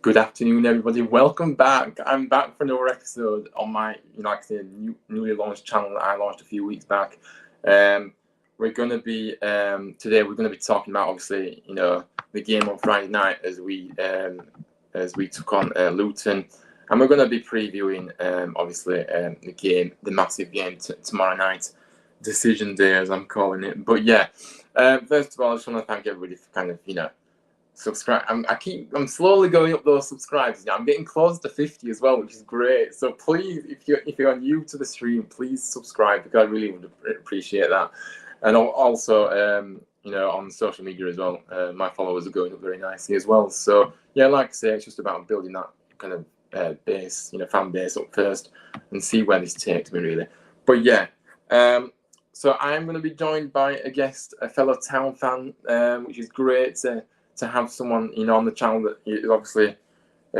Good afternoon, everybody. Welcome back. I'm back for another episode on my, like I said, newly launched channel that I launched a few weeks back. We're going to be today. We're going to be talking about obviously, the game on Friday night as we took on Luton, and we're going to be previewing obviously the game, the massive game tomorrow night, decision day as I'm calling it. But yeah, first of all, I just want to thank everybody for kind of subscribe. I'm slowly going up those subscribers. I'm getting close to 50 as well, which is great. So please, if you're new to the stream, please subscribe because I really would appreciate that. And also, on social media as well, my followers are going up very nicely as well. So yeah, like I say, it's just about building that kind of base, fan base up first, and see where this takes me really. But yeah. So I'm going to be joined by a guest, a fellow Town fan, which is great to have someone on the channel that obviously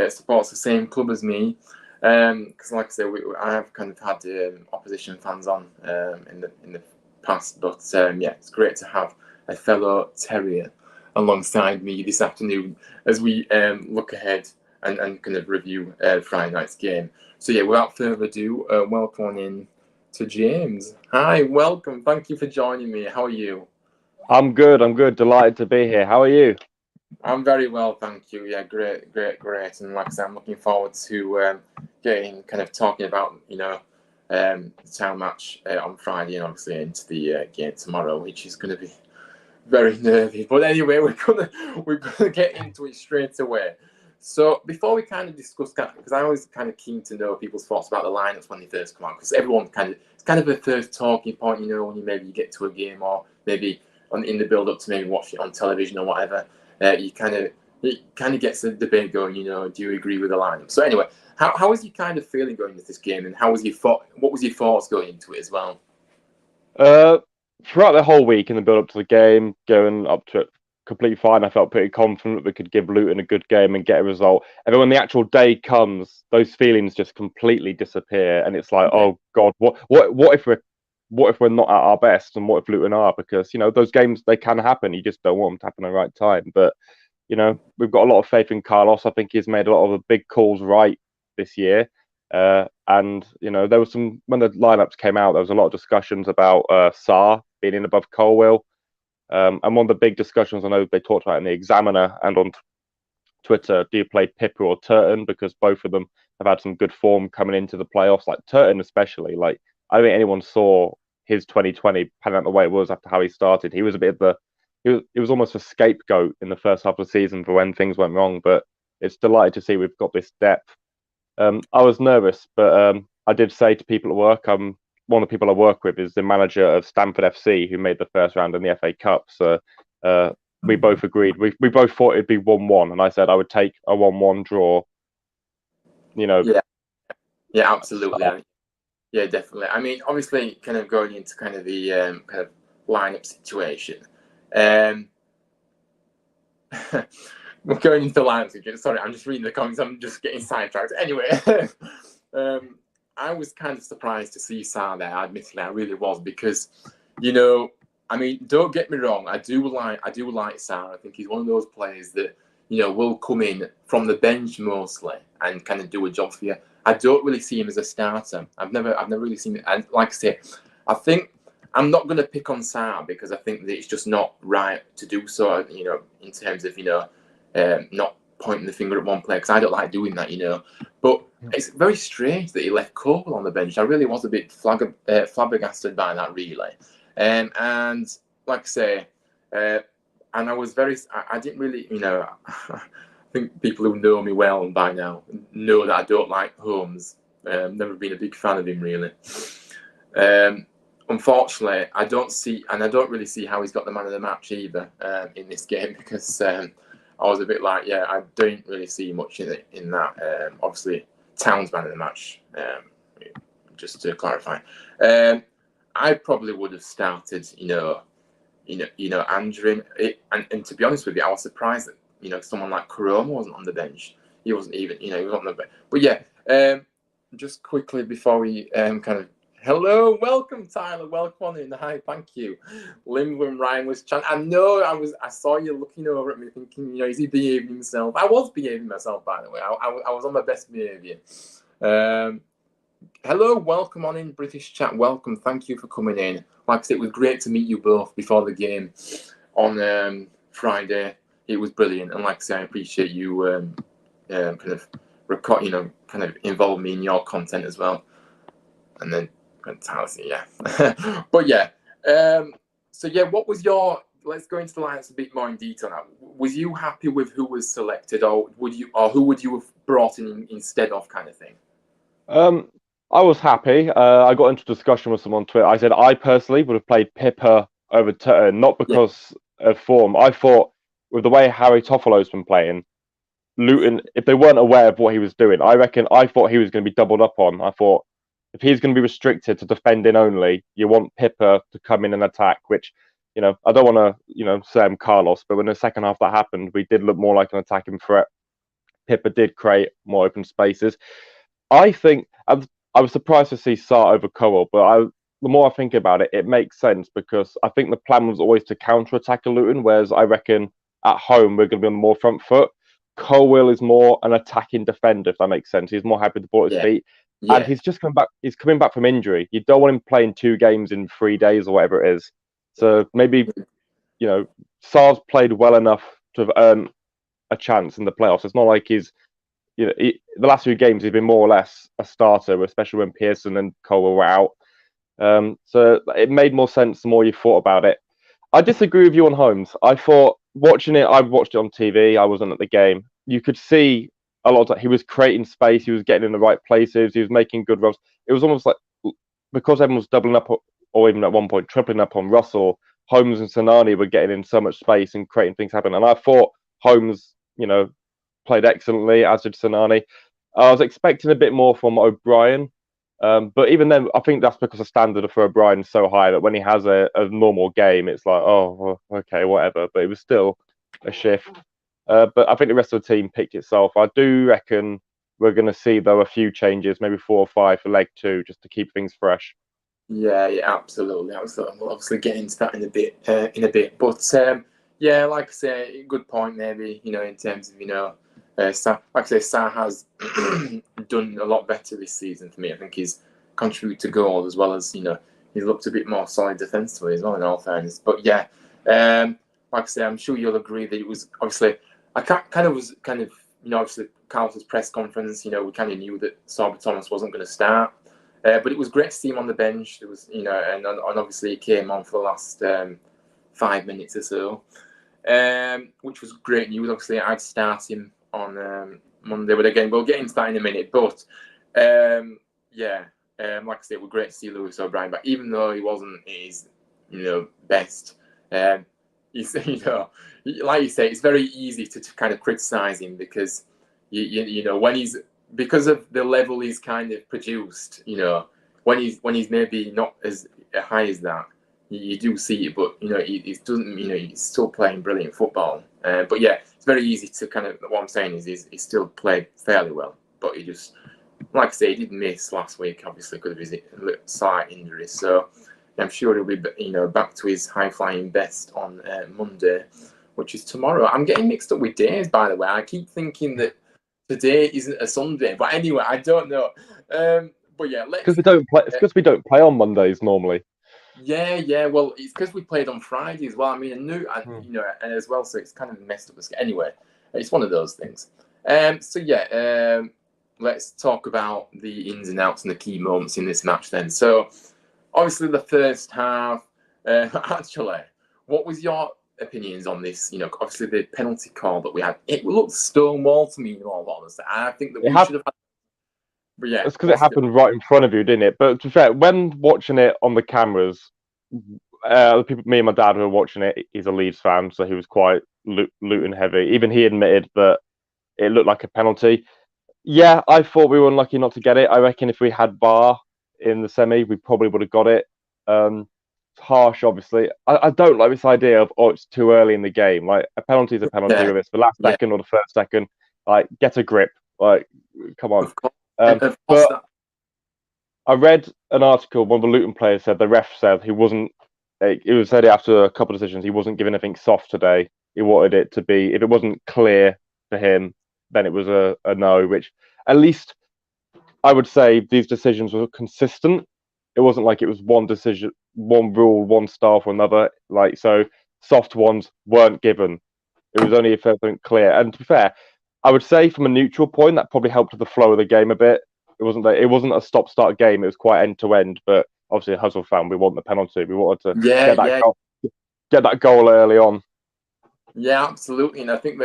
supports the same club as me. Because like I say, I have kind of had opposition fans on in the past, but yeah, it's great to have a fellow Terrier alongside me this afternoon as we look ahead and kind of review Friday night's game. So yeah, without further ado, welcome in to James. Hi, welcome. Thank you for joining me. How are you? I'm good. Delighted to be here. How are you? I'm very well, thank you. Yeah, great. And like I said, I'm looking forward to talking about the Town match on Friday and obviously into the game tomorrow, which is going to be very nervy. But anyway, we're gonna get into it straight away. So before we kind of discuss, because I always kind of keen to know people's thoughts about the lineups when they first come out, because everyone it's kind of a first talking point, when you get to a game or maybe in the build up to maybe watch it on television or whatever. It kind of gets the debate going. Do you agree with the lineup? So anyway, how was you kind of feeling going into this game, and what was your thoughts going into it as well? Throughout the whole week in the build up to the game, going up to it completely fine. I felt pretty confident we could give Luton a good game and get a result. And then when the actual day comes, those feelings just completely disappear, and it's like, oh God, what if we're not at our best, and what if Luton are? Because those games, they can happen. You just don't want them to happen at the right time. But we've got a lot of faith in Carlos. I think he's made a lot of the big calls right this year. And there was when the lineups came out, there was a lot of discussions about Sarr being in above Colwill. And one of the big discussions I know they talked about in the Examiner and on Twitter, do you play Pippa or Turton? Because both of them have had some good form coming into the playoffs. Like Turton especially, like I don't think anyone saw his 2020 pan out the way it was after how he started. He was a bit of he was almost a scapegoat in the first half of the season for when things went wrong. But it's delighted to see we've got this depth. I was nervous, but I did say to people at work, one of the people I work with is the manager of Stamford FC, who made the first round in the FA Cup. So we both agreed. We both thought it'd be 1-1, and I said I would take a 1-1 draw. Yeah, absolutely. Yeah, definitely. I mean, obviously, kind of going into kind of the kind of lineup situation. We're going into the lineup situation. Sorry, I'm just reading the comments. I'm just getting sidetracked. Anyway, I was kind of surprised to see Sarr there. Admittedly, I really was because, I mean, don't get me wrong. I do like Sarr. I think he's one of those players that will come in from the bench mostly and kind of do a job for you. I don't really see him as a starter. I've never really seen it. And like I say, I think I'm not going to pick on Sarr because I think that it's just not right to do so. In terms of not pointing the finger at one player, because I don't like doing that. But it's very strange that he left Cole on the bench. I really was a bit flabbergasted by that, really. And like I say, and I was I didn't really, I think people who know me well by now know that I don't like Holmes. Never been a big fan of him, really. Unfortunately, I don't really see how he's got the man of the match either in this game because I was a bit like, I don't really see much in that. Obviously, Town's man of the match, just to clarify. I probably would have started, Andrew. And to be honest with you, I was surprised that, someone like Koroma wasn't on the bench. He wasn't even, he was on the bench. But yeah, just quickly before we kind of Hello, welcome, Tyler. Welcome on in. Hi, thank you. Limblin Ryan was chatting. I saw you looking over at me thinking, is he behaving himself? I was behaving myself, by the way. I was on my best behaviour. Hello, welcome on in, British chat. Welcome. Thank you for coming in. Like I said, it was great to meet you both before the game on Friday. It was brilliant. And like I said, I appreciate you kind of kind of involve me in your content as well. And then mentality, yeah. But yeah, so yeah, what was your? Let's go into the lineups a bit more in detail now. Was you happy with who was selected, or who would you have brought in instead of, kind of thing? I was happy. I got into a discussion with someone on Twitter. I said I personally would have played Pippa over Turton, not because of form. I thought with the way Harry Toffolo's been playing, Luton, if they weren't aware of what he was doing, I thought he was going to be doubled up on. I thought if he's going to be restricted to defending only, you want Pippa to come in and attack, which, I don't want to, say I'm Carlos, but when the second half that happened, we did look more like an attacking threat. Pippa did create more open spaces. I think I was surprised to see Sarr over Cowell, but the more I think about it, it makes sense because I think the plan was always to counter-attack a Luton, whereas I reckon at home we're going to be on the more front foot. Colwill is more an attacking defender, if that makes sense. He's more happy to ball at his feet. Yeah. And he's just coming back. He's coming back from injury. You don't want him playing 2 games in 3 days or whatever it is. So maybe, Sarr's played well enough to have earned a chance in the playoffs. It's not like he's, the last few games he's been more or less a starter, especially when Pearson and Colwill were out. So it made more sense the more you thought about it. I disagree with you on Holmes. I thought I watched it on TV. I wasn't at the game. You could see a lot of he was creating space. He was getting in the right places. He was making good runs. It was almost like because everyone was doubling up, or even at one point tripling up on Russell, Holmes and Sanani were getting in so much space and creating things happen. And I thought Holmes, played excellently, as did Sanani. I was expecting a bit more from O'Brien. But even then, I think that's because the standard for O'Brien is so high that when he has a normal game, it's like, oh, well, okay, whatever. But it was still a shift. But I think the rest of the team picked itself. I do reckon we're going to see, though, a few changes, maybe 4 or 5 for leg 2, just to keep things fresh. Yeah, absolutely. We'll obviously get into that in a bit. But yeah, like I say, good point. Maybe in terms of like I say, Sarr has done a lot better this season for me. I think he's contributed to goal as well as he's looked a bit more solid defensively as well. In all fairness, but yeah, like I say, I'm sure you'll agree that it was obviously obviously Carl's press conference. We kind of knew that Sorba Thomas wasn't going to start. But it was great to see him on the bench. It was, and obviously he came on for the last 5 minutes or so, which was great news. Obviously, I'd start him on Monday, but again, we'll get into that in a minute. But like I said, it was great to see Lewis O'Brien. But even though he wasn't his, best, he's, like you say, it's very easy to kind of criticize him because when he's because of the level he's kind of produced, when he's maybe not as high as that, you do see it, but he doesn't, he's still playing brilliant football. But yeah, it's very easy to kind of, what I'm saying is he still played fairly well, but he just, like I say, he did miss last week, obviously because of his slight injury. So I'm sure he'll be, back to his high flying best on Monday, which is tomorrow. I'm getting mixed up with days, by the way. I keep thinking that today isn't a Sunday, but anyway, I don't know. But yeah, because we don't play. It's because we don't play on Mondays normally. Yeah. Well, it's because we played on Friday as well. I mean, and as well, so it's kind of messed up. Anyway, it's one of those things. So yeah, let's talk about the ins and outs and the key moments in this match then. So obviously the first half. Actually, what was your opinions on this? Obviously the penalty call that we had, it looked stonewall to me in all honesty. I think that we should have had. But yeah, it's because it happened right in front of you, didn't it? But to be fair, when watching it on the cameras, the people, me and my dad who were watching it, he's a Leeds fan, so he was quite Luton heavy. Even he admitted that it looked like a penalty. Yeah, I thought we were unlucky not to get it. I reckon if we had VAR in the semi, we probably would have got it. It's harsh, obviously. I don't like this idea of, it's too early in the game. Like, a penalty is a penalty, whether it's the last second or the first second. Like, get a grip. Like, come on. Of course, I read an article. One of the Luton players said the ref said he wasn't. It was said after a couple of decisions he wasn't giving anything soft today. He wanted it to be, if it wasn't clear for him, then it was a no. Which at least I would say these decisions were consistent. It wasn't like it was one decision, one rule, one style for another. Like, so soft ones weren't given. It was only if everything clear. And to be fair, I would say from a neutral point that probably helped with the flow of the game a bit. It wasn't a stop start game. It was quite end to end. But obviously, a Hustle fan, we want the penalty. We wanted to get that goal early on. Yeah, absolutely. And I think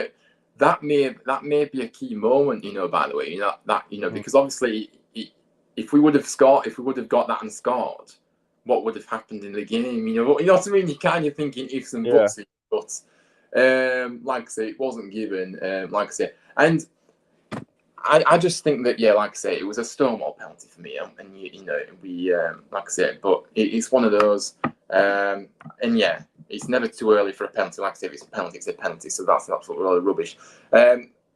that may be a key moment. By the way, because obviously, if we would have got that and scored, what would have happened in the game? You know what I mean? You're kind of thinking ifs and buts, but like I say, it wasn't given. Like I say, and I just think that like I say, it was a Stonewall penalty for me, and we like I said, but it's one of those, and yeah, it's never too early for a penalty. Like I say, if it's a penalty, it's a penalty. So that's absolutely all rubbish.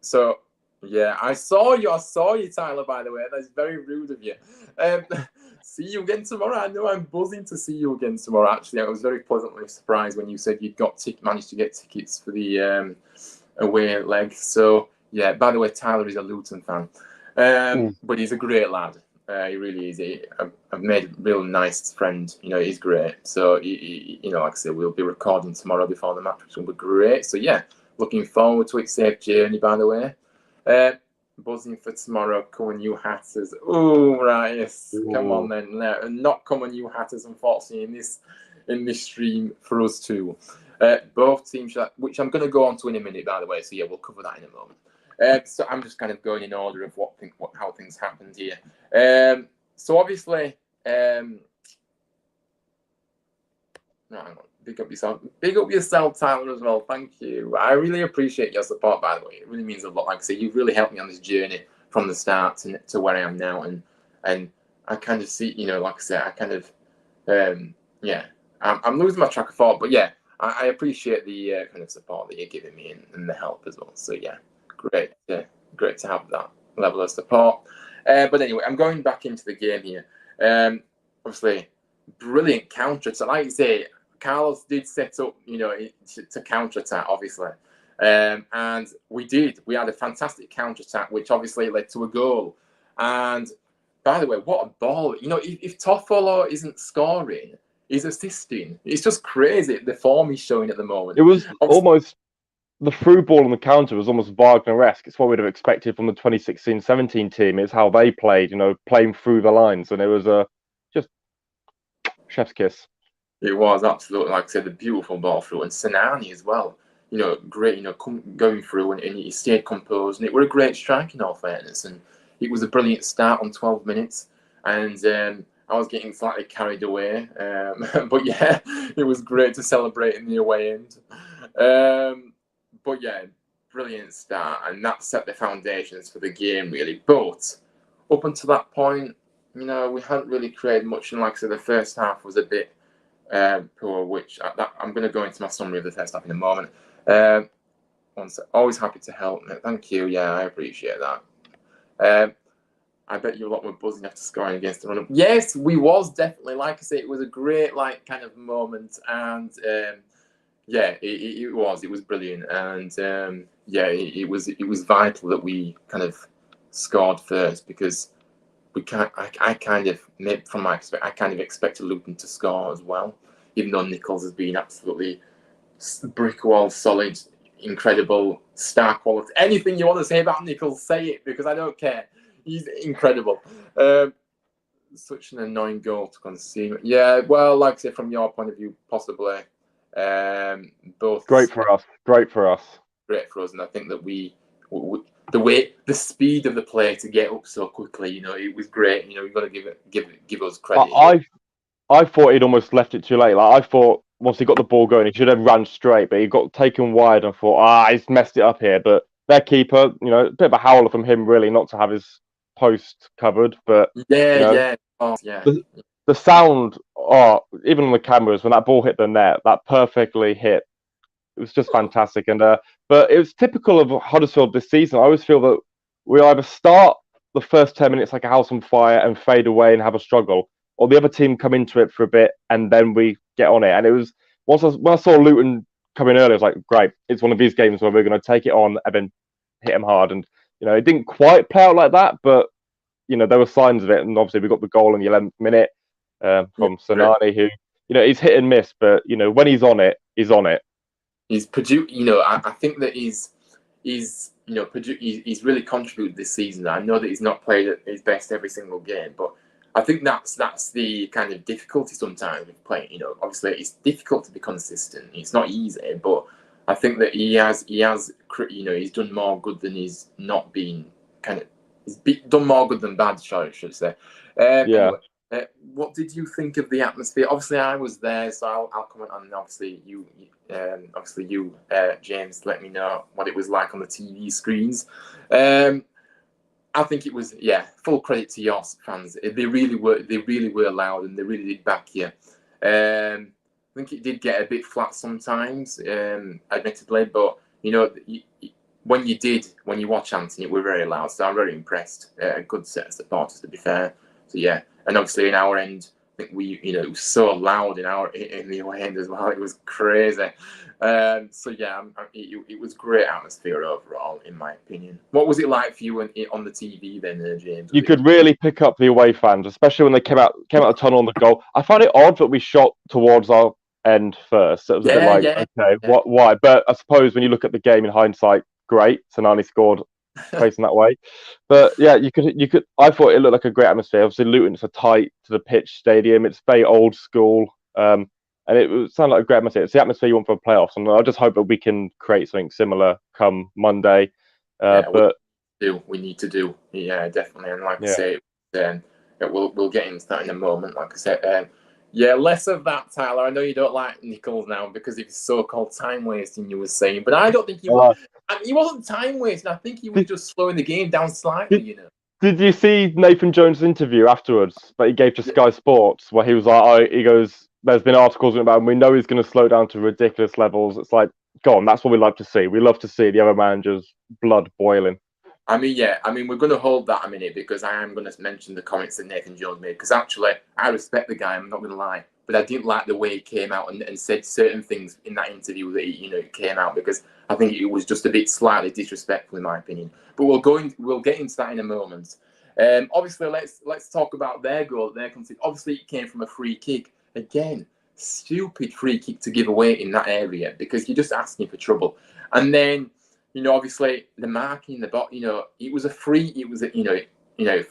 So yeah, I saw you, Tyler. By the way, that's very rude of you. See you again tomorrow. I know I'm buzzing to see you again tomorrow. Actually, I was very pleasantly surprised when you said you'd managed to get tickets for the away leg. So. Yeah, by the way, Tyler is a Luton fan, but he's a great lad. He really is. I've made a real nice friend. He's great. So, like I said, we'll be recording tomorrow before the match, which will be great. So, yeah, looking forward to it. Safe journey, by the way. Buzzing for tomorrow. Come on, you Hatters. Oh, right, yes. Come on, then. No, not come on, you Hatters, unfortunately, in this stream for us too. Both teams, which I'm going to go on to in a minute, by the way. So, yeah, we'll cover that in a moment. So I'm just kind of going in order of how things happened here. So obviously, no, hang on. Big up yourself, Tyler, as well. Thank you. I really appreciate your support, by the way. It really means a lot. Like I say, you've really helped me on this journey from the start to where I am now, and I kind of see, like I say, I kind of, I'm losing my track of thought, but yeah, I appreciate the kind of support that you're giving me and the help as well. So yeah. Great to have that level of support. But anyway, I'm going back into the game here. Obviously, brilliant counter. So, like you say, Carlos did set up, to counter attack, obviously, and we did. We had a fantastic counter attack, which obviously led to a goal. And by the way, what a ball! If Toffolo isn't scoring, he's assisting. It's just crazy the form he's showing at the moment. It was almost. The through ball on the counter was almost Wagner-esque. It's what we'd have expected from the 2016-17 team. It's how they played, playing through the lines. And it was just chef's kiss. It was absolutely, like I said, the beautiful ball through. And Sinani as well. Great, going through and he stayed composed. And it was a great strike in all fairness. And it was a brilliant start on 12 minutes. And I was getting slightly carried away. But yeah, it was great to celebrate in the away end. But yeah, brilliant start, and that set the foundations for the game, really. But up until that point, we hadn't really created much. And like I said, the first half was a bit poor, which I'm going to go into my summary of the first half in a moment. Always happy to help. Thank you. Yeah, I appreciate that. I bet you a lot were buzzing after scoring against the run-up. Yes, we was definitely. Like I say, it was a great, kind of moment, and yeah, it was brilliant, and yeah, it was vital that we kind of scored first, because I kind of, from my perspective, I kind of expected Luton to score as well, even though Nichols has been absolutely brick wall solid, incredible, star quality. Anything you want to say about Nichols, say it, because I don't care. He's incredible. Such an annoying goal to concede. Yeah, well, like I say, from your point of view, possibly. Both great for us, and I think that the speed of the play to get up so quickly, it was great. You've got to give us credit. I thought he'd almost left it too late. Like, I thought once he got the ball going, he should have run straight, but he got taken wide and thought, he's messed it up here. But their keeper, a bit of a howler from him, really, not to have his post covered. But yeah. The sound, even on the cameras, when that ball hit the net, that perfectly hit, it was just fantastic. And but it was typical of Huddersfield this season. I always feel that we either start the first 10 minutes like a house on fire and fade away and have a struggle, or the other team come into it for a bit and then we get on it. And it was when I saw Luton come in early, I was like, great, it's one of these games where we're going to take it on and then hit them hard. And it didn't quite play out like that, but there were signs of it. And obviously we got the goal in the 11th minute from Sonani, who he's hit and miss, but when he's on it, he's on it. He's produced. I think that he's really contributed this season. I know that he's not played at his best every single game, but I think that's the kind of difficulty sometimes with playing. Obviously it's difficult to be consistent. It's not easy, but I think that he's done more good than he's not been. He's done more good than bad, I should say. Anyway, what did you think of the atmosphere? Obviously, I was there, so I'll comment on. Obviously, you, James, let me know what it was like on the TV screens. I think it was, full credit to your fans. They really were loud, and they really did back you. I think it did get a bit flat sometimes, admittedly, but when you watch Anthony, we're very loud, so I'm very impressed. A good set of supporters, to be fair. So and obviously in our end, I think it was so loud in the away end as well. It was crazy. It was great atmosphere overall, in my opinion. What was it like for you on the TV then, James? You could really pick up the away fans, especially when they came out the tunnel on the goal. I found it odd that we shot towards our end first. It was a bit like, okay, why? But I suppose when you look at the game in hindsight, great. Sonani scored facing that way. But you could. I thought it looked like a great atmosphere. Obviously, Luton, it's a tight to the pitch stadium. It's very old school, and it sounded like a great atmosphere. It's the atmosphere you want for playoffs, and I just hope that we can create something similar come Monday. But we need to do, definitely. And like I say, we'll get into that in a moment. Like I said, less of that, Tyler. I know you don't like Nichols now because of his so-called time wasting. You were saying, but I don't think he was. He wasn't time wasting. I think he was just slowing the game down slightly. Did you see Nathan Jones' interview afterwards that he gave to Sky Sports, where he was like, he goes, "There's been articles about him. We know he's going to slow down to ridiculous levels." It's like, go on, that's what we love to see. We love to see the other manager's blood boiling. I mean, we're going to hold that a minute because I am going to mention the comments that Nathan Jones made. Because actually, I respect the guy. I'm not going to lie, but I didn't like the way he came out and said certain things in that interview that he came out, because I think it was just a bit slightly disrespectful in my opinion. But we'll get into that in a moment. Obviously, let's talk about their goal. Obviously, it came from a free kick. Again, stupid free kick to give away in that area because you're just asking for trouble. And then, obviously the marking in the box. It was a free. It was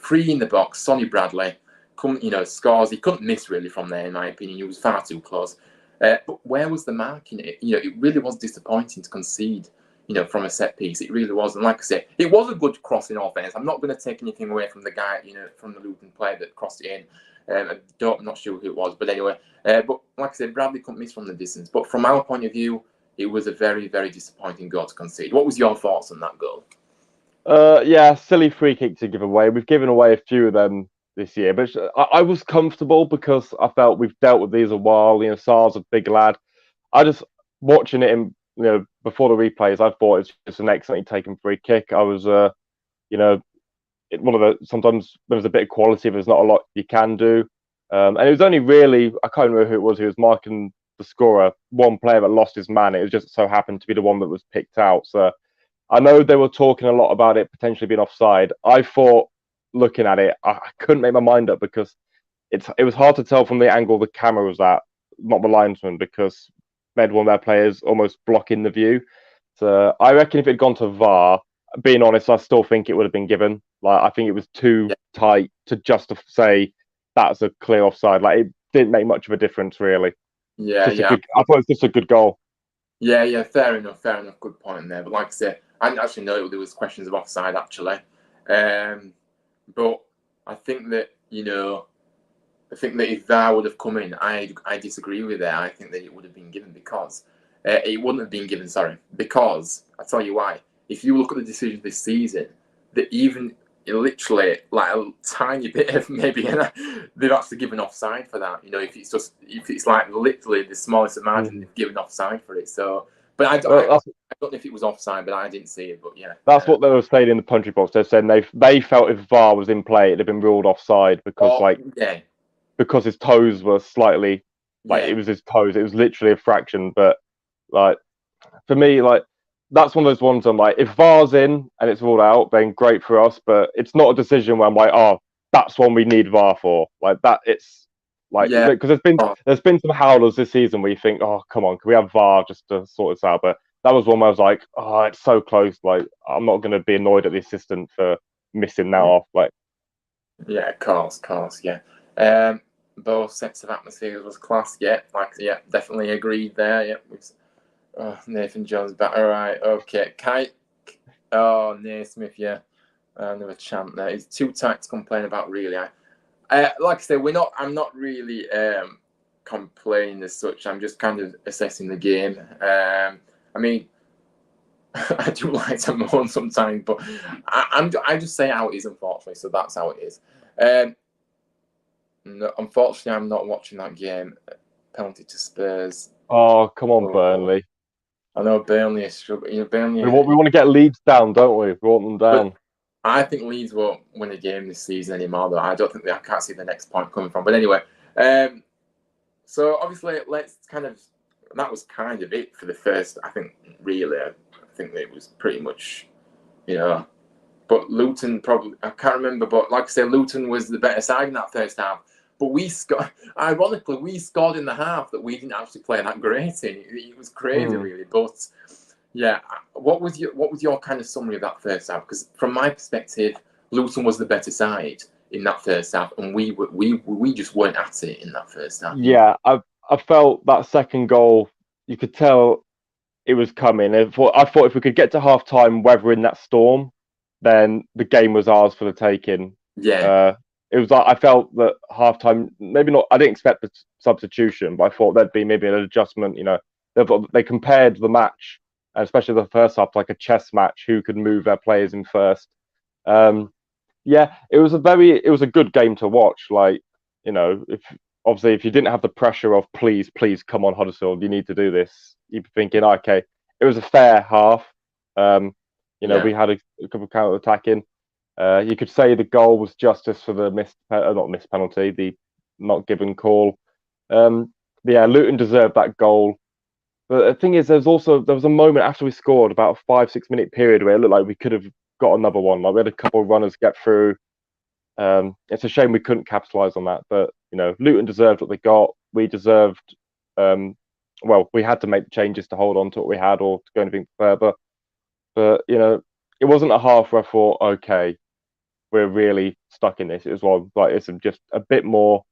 free in the box. Sonny Bradley, scores. He couldn't miss really from there, in my opinion. He was far too close. But where was the marking? It really was disappointing to concede. From a set piece, it really was. And like I said, it was a good cross in all fairness. I'm not going to take anything away from the guy, from the Luton player that crossed it in. I'm not sure who it was, but anyway. But like I said, Bradley couldn't miss from the distance. But from our point of view, it was a very, very disappointing goal to concede. What was your thoughts on that goal? Silly free kick to give away. We've given away a few of them this year, but I was comfortable because I felt we've dealt with these a while. Sarr's a big lad. I just watching it in. Before the replays, I thought it's just an excellently taken free kick. I was, sometimes there's a bit of quality, there's not a lot you can do. And it was only really, I can't remember who it was who was marking the scorer, one player that lost his man. It was just so happened to be the one that was picked out. So I know they were talking a lot about it potentially being offside. I thought, looking at it, I couldn't make my mind up because it was hard to tell from the angle the camera was at, not the linesman, because they had one of their players almost blocking the view. So I reckon if it had gone to VAR, being honest, I still think it would have been given. Like, I think it was too tight to just say that's a clear offside. Like, it didn't make much of a difference, really. I thought it was just a good goal. Yeah, fair enough. Good point there. But like I said, I didn't actually know there was questions of offside, actually. But I think that, if VAR would have come in, I disagree with that. I think that it would have been given because it wouldn't have been given. Sorry, because I tell you why. If you look at the decisions this season, that even literally like a tiny bit of maybe they've actually given offside for that. If it's like literally the smallest margin, they've given offside for it. So But I Well, don't know if it was offside, but I didn't see it. But yeah, that's what they were saying in the country box. They're saying they felt if VAR was in play, it'd have been ruled offside because because his toes were slightly it was his toes. It was literally a fraction. But like for me, like that's one of those ones I'm like, if VAR's in and it's ruled out, then great for us. But it's not a decision where I'm like, oh, that's one we need VAR for. Like that, it's like because there's been some howlers this season where you think, oh, come on, can we have VAR just to sort this out? But that was one where I was like, oh, it's so close. Like I'm not going to be annoyed at the assistant for missing that off. Like yeah, of course, yeah. Both sets of atmospheres was class. Yeah, definitely agreed there. Yeah, Nathan Jones back. All right, okay. Naismith, yeah, another champ there. It's too tight to complain about, really. Like I said, I'm not really complaining as such. I'm just kind of assessing the game. I mean, I do like to moan sometimes, but I just say how it is, unfortunately. So that's how it is. No, unfortunately, I'm not watching that game. Penalty to Spurs. oh, come on, Burnley. I know Burnley is struggling. Burnley. We want to get Leeds down, don't we? We want them down. I think Leeds won't win a game this season anymore, though. I can't see the next point coming from. But anyway, so obviously, that was kind of it for the first. I think really, I think it was pretty much, But Luton I can't remember. But like I said, Luton was the better side in that first half. But ironically, we scored in the half that we didn't actually play that great in. It was crazy, really. But yeah, what was your kind of summary of that first half? Because from my perspective, Luton was the better side in that first half, and we just weren't at it in that first half. Yeah, I felt that second goal, you could tell it was coming. I thought if we could get to half time weathering that storm, then the game was ours for the taking. Yeah. It was like I felt that half time, maybe not. I didn't expect the substitution, but I thought there'd be maybe an adjustment. They compared the match, especially the first half, like a chess match. Who could move their players in first? Yeah, it was a good game to watch. Like if you didn't have the pressure of please come on Huddersfield, you need to do this. You'd be thinking, okay, it was a fair half. We had a couple of counter attacking. You could say the goal was justice for the not missed penalty, the not given call. Luton deserved that goal. But the thing is, there was a moment after we scored, about a 5-6 minute period where it looked like we could have got another one. Like we had a couple of runners get through. It's a shame we couldn't capitalise on that. But Luton deserved what they got. We deserved. We had to make the changes to hold on to what we had or to go anything further. But it wasn't a half where I thought, okay, we're really stuck in this. It was it's just a bit more,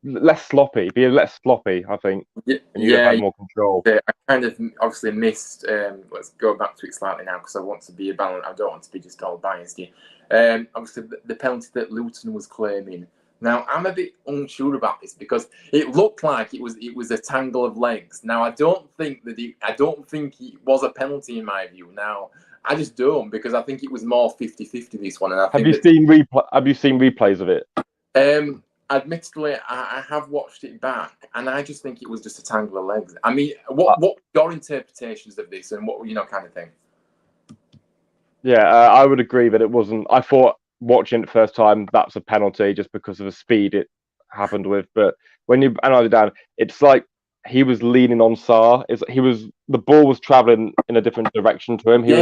less sloppy. Be less sloppy, I think. And you'd have had more control. I kind of obviously missed. Let's go back to it slightly now because I want to be a balance. I don't want to be just all biased here. Obviously, the penalty that Luton was claiming. Now, I'm a bit unsure about this because it looked like it was a tangle of legs. Now, I don't think it was a penalty in my view. Now, I just don't because I think it was more 50-50 this one. And I have you seen replays of it? Admittedly, I have watched it back, and I just think it was just a tangle of legs. I mean, what were your interpretations of this, and what kind of thing? Yeah, I would agree that it wasn't. I thought watching it the first time that's a penalty just because of the speed it happened with. But when you analyze it down, it's like he was leaning on Sarr. The ball was traveling in a different direction to him. He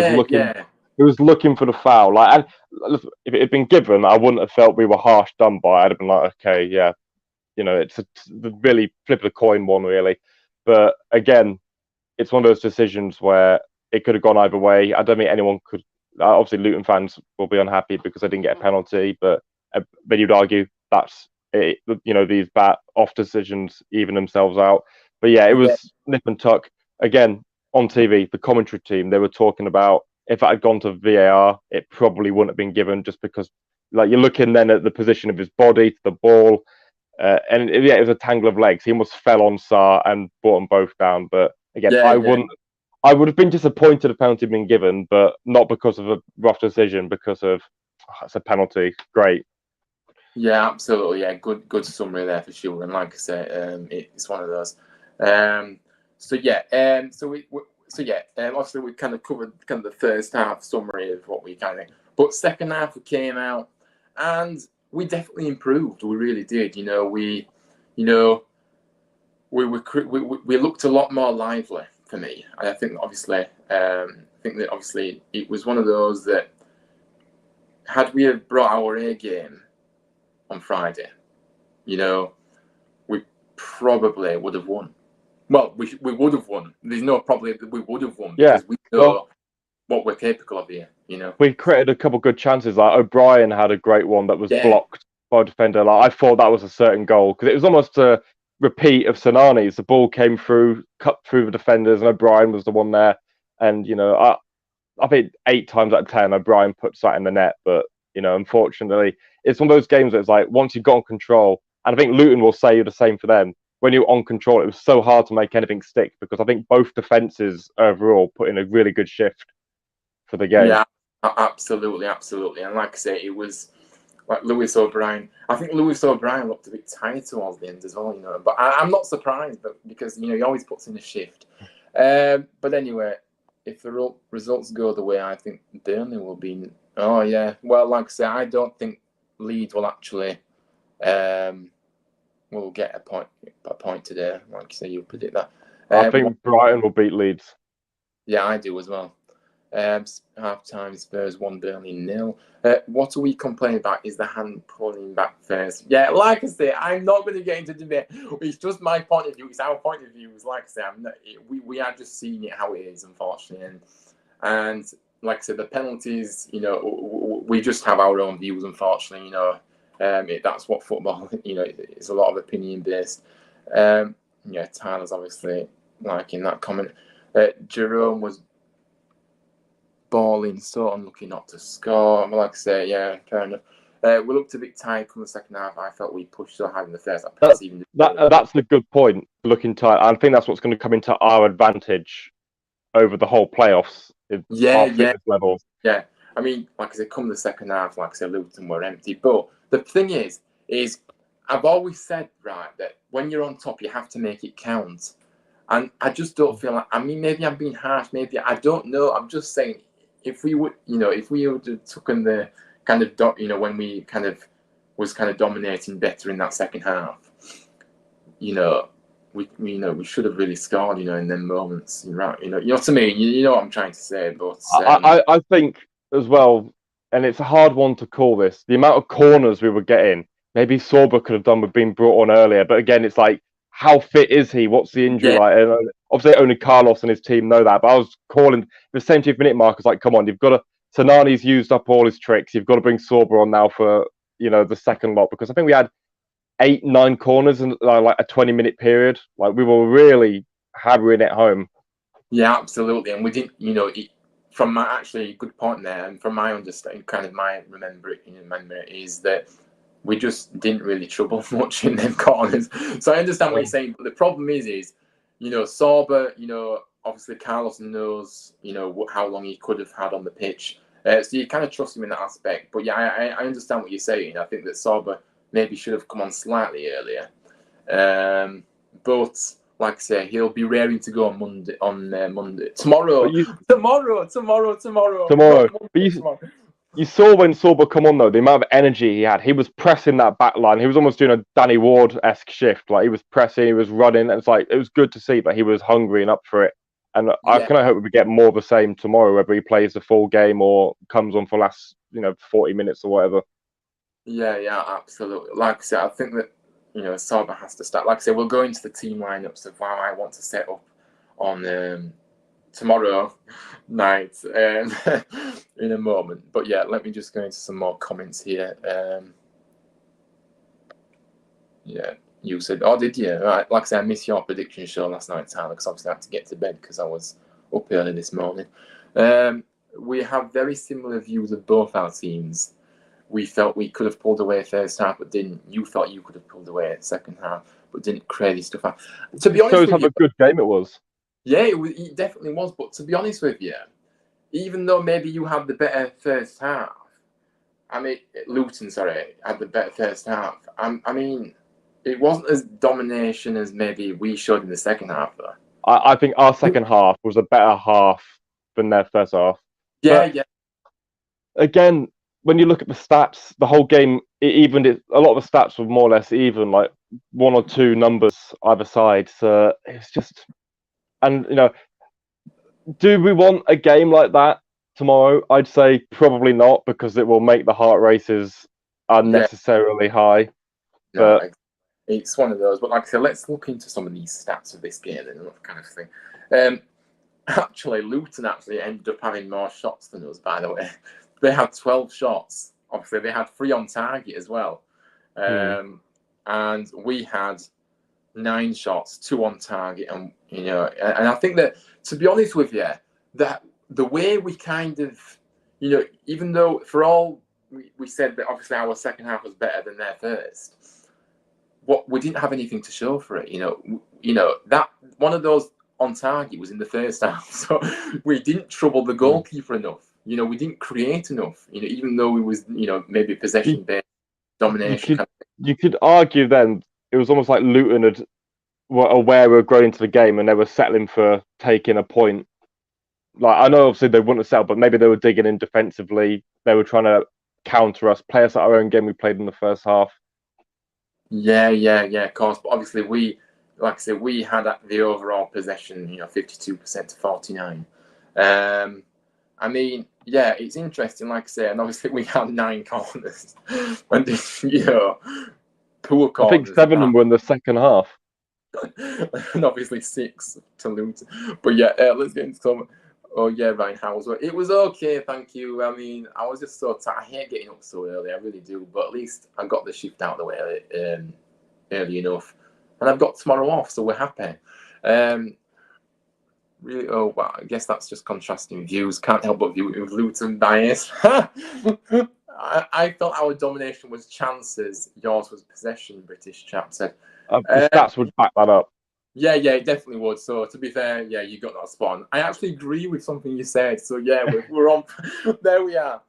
was looking for the foul. And if it had been given, I wouldn't have felt we were harsh done by. I'd have been like, okay, yeah, it's a really flip of the coin one, really. But again, it's one of those decisions where it could have gone either way. I don't think anyone could. Obviously, Luton fans will be unhappy because they didn't get a penalty, but you'd argue that's it. These off decisions even themselves out. But yeah, it was nip and tuck. Again, on TV, the commentary team, they were talking about if that had gone to VAR, it probably wouldn't have been given just because, you're looking then at the position of his body to the ball, and it was a tangle of legs. He almost fell on Sarr and brought them both down. But again, I would have been disappointed if penalty had been given, but not because of a rough decision, because of it's a penalty. Great. Yeah, absolutely. Yeah, good summary there for sure. And like I say, it's one of those. obviously we kind of covered kind of the first half summary of what we kind of, but second half we came out and we definitely improved. We really did. We looked a lot more lively for me. I think obviously, it was one of those that had we have brought our A game on Friday, we probably would have won. Well, we would have won. There's no probably that we would have won because we know what we're capable of here. We created a couple of good chances. Like O'Brien had a great one that was blocked by a defender. Like I thought that was a certain goal because it was almost a repeat of Sonani's. The ball came through, cut through the defenders, and O'Brien was the one there. And I think 8 times out of 10, O'Brien puts that in the net. But unfortunately, it's one of those games that it's like once you've got on control, and I think Luton will say the same for them. When you're on control, it was so hard to make anything stick because I think both defenses overall put in a really good shift for the game. Yeah, absolutely. And like I say, it was like Lewis O'Brien. I think Lewis O'Brien looked a bit tired towards the end as well, But I'm not surprised, because he always puts in a shift. But anyway, if the results go the way I think Burnley will be, well, like I say, I don't think Leeds will actually will get a point today. Like you say, you predict that. I think Brighton will beat Leeds. Yeah, I do as well. Half-time, Spurs 1, Burnley 0. What are we complaining about is the hand pulling back first. Yeah, like I say, I'm not going to get into debate. It's just my point of view. It's our point of view. It's like I say, we are just seeing it how it is, unfortunately. And like I said, the penalties, we just have our own views, unfortunately. That's what football, it's a lot of opinion-based. Tyler's obviously liking that comment. Jerome was balling, so unlucky not to score. Like I say, yeah, fair enough. We looked a bit tired from the second half. I felt we pushed so hard in the first half. That's a good point, looking tired. I think that's what's going to come into our advantage over the whole playoffs. Levels. Yeah, I mean, like I said, come the second half, like I said, Luton were empty. But the thing is I've always said, right, that when you're on top, you have to make it count. And I just don't feel like, maybe I'm being harsh, maybe, I don't know. I'm just saying, if we would, if we would have taken the kind of, when we kind of was kind of dominating better in that second half, we should have really scored, in them moments. Right, you know what I mean. You know what I'm trying to say. But I think as well, and it's a hard one to call this. The amount of corners we were getting, maybe Sorba could have done with being brought on earlier. But again, it's like, how fit is he? What's the injury like? And obviously, only Carlos and his team know that. But I was calling the 70th-minute mark. I was like, come on, you've got to. Sonani's used up all his tricks. You've got to bring Sorba on now for the second lot, because I think we had 8-9 corners in like a 20-minute period. Like, we were really hammering it home. Yeah, absolutely. And we didn't, from my actually good point there, and from my understanding, kind of my remember is that we just didn't really trouble much in them corners. So I understand what you're saying, but the problem is Sorba, obviously Carlos knows, how long he could have had on the pitch. So you kind of trust him in that aspect. But yeah, I understand what you're saying. I think that Sorba maybe should have come on slightly earlier. But like I say, he'll be raring to go on Monday. Tomorrow. You saw when Sorba come on, though, the amount of energy he had. He was pressing that back line. He was almost doing a Danny Ward-esque shift. Like, he was pressing, he was running. And it was good to see, but he was hungry and up for it. And I kind of hope we get more of the same tomorrow, whether he plays the full game or comes on for last, 40 minutes or whatever. Yeah, absolutely. Like I said, I think that, Sorba has to start. Like I said, we'll go into the team lineups of how I want to set up on tomorrow night in a moment. But yeah, let me just go into some more comments here. You said, oh, did you? Right. Like I said, I missed your prediction show last night, Tyler, because obviously I had to get to bed because I was up early this morning. We have very similar views of both our teams. We felt we could have pulled away first half, but didn't. You thought you could have pulled away second half, but didn't. Crazy stuff out. To be honest, shows how a good game it was. Yeah, it definitely was. But to be honest with you, even though maybe you had the better first half, Luton, had the better first half. It wasn't as domination as maybe we showed in the second half, though. I think our second half was a better half than their first half. Yeah, But yeah, again, when you look at the stats, the whole game it evened. A lot of the stats were more or less even, like one or two numbers either side. So it's just, and do we want a game like that tomorrow? I'd say probably not, because it will make the heart races yeah. unnecessarily high. No, But it's one of those. But like I said, let's look into some of these stats of this game and that kind of thing. Um, Actually, Luton actually ended up having more shots than us, by the way. They had 12 shots. Obviously, they had 3 on target as well. And we had 9 shots, 2 on target. And I think that, to be honest with you, that the way we kind of, even though for all we said that obviously our second half was better than their first, what we didn't have anything to show for it. That one of those on target was in the first half, so we didn't trouble the goalkeeper enough. We didn't create enough. Even though we was maybe possession based domination. You could argue then it was almost like Luton were aware we were growing into the game and they were settling for taking a point. Like, I know obviously they wouldn't have settled, but maybe they were digging in defensively. They were trying to counter us, play us at our own game we played in the first half. Yeah, of course. But obviously like I said, we had the overall possession, 52% to 49. I mean, yeah, it's interesting, like I say, and obviously we had 9 corners. And, poor corners. I think 7 of them were in the second half. And obviously 6 to Luton. But yeah, let's get into some. Oh yeah, Ryan, how was it? It was okay, thank you. I mean, I was just so tired. I hate getting up so early, I really do. But at least I got the shift out of the way early enough, and I've got tomorrow off, so we're happy. Really, oh well, I guess that's just contrasting views. Can't help but view it with Luton bias. I felt our domination was chances, yours was possession. British chap said. The stats would back that up. Yeah, it definitely would. So to be fair, yeah, you got that spot on. I actually agree with something you said. So yeah, we're on. There we are.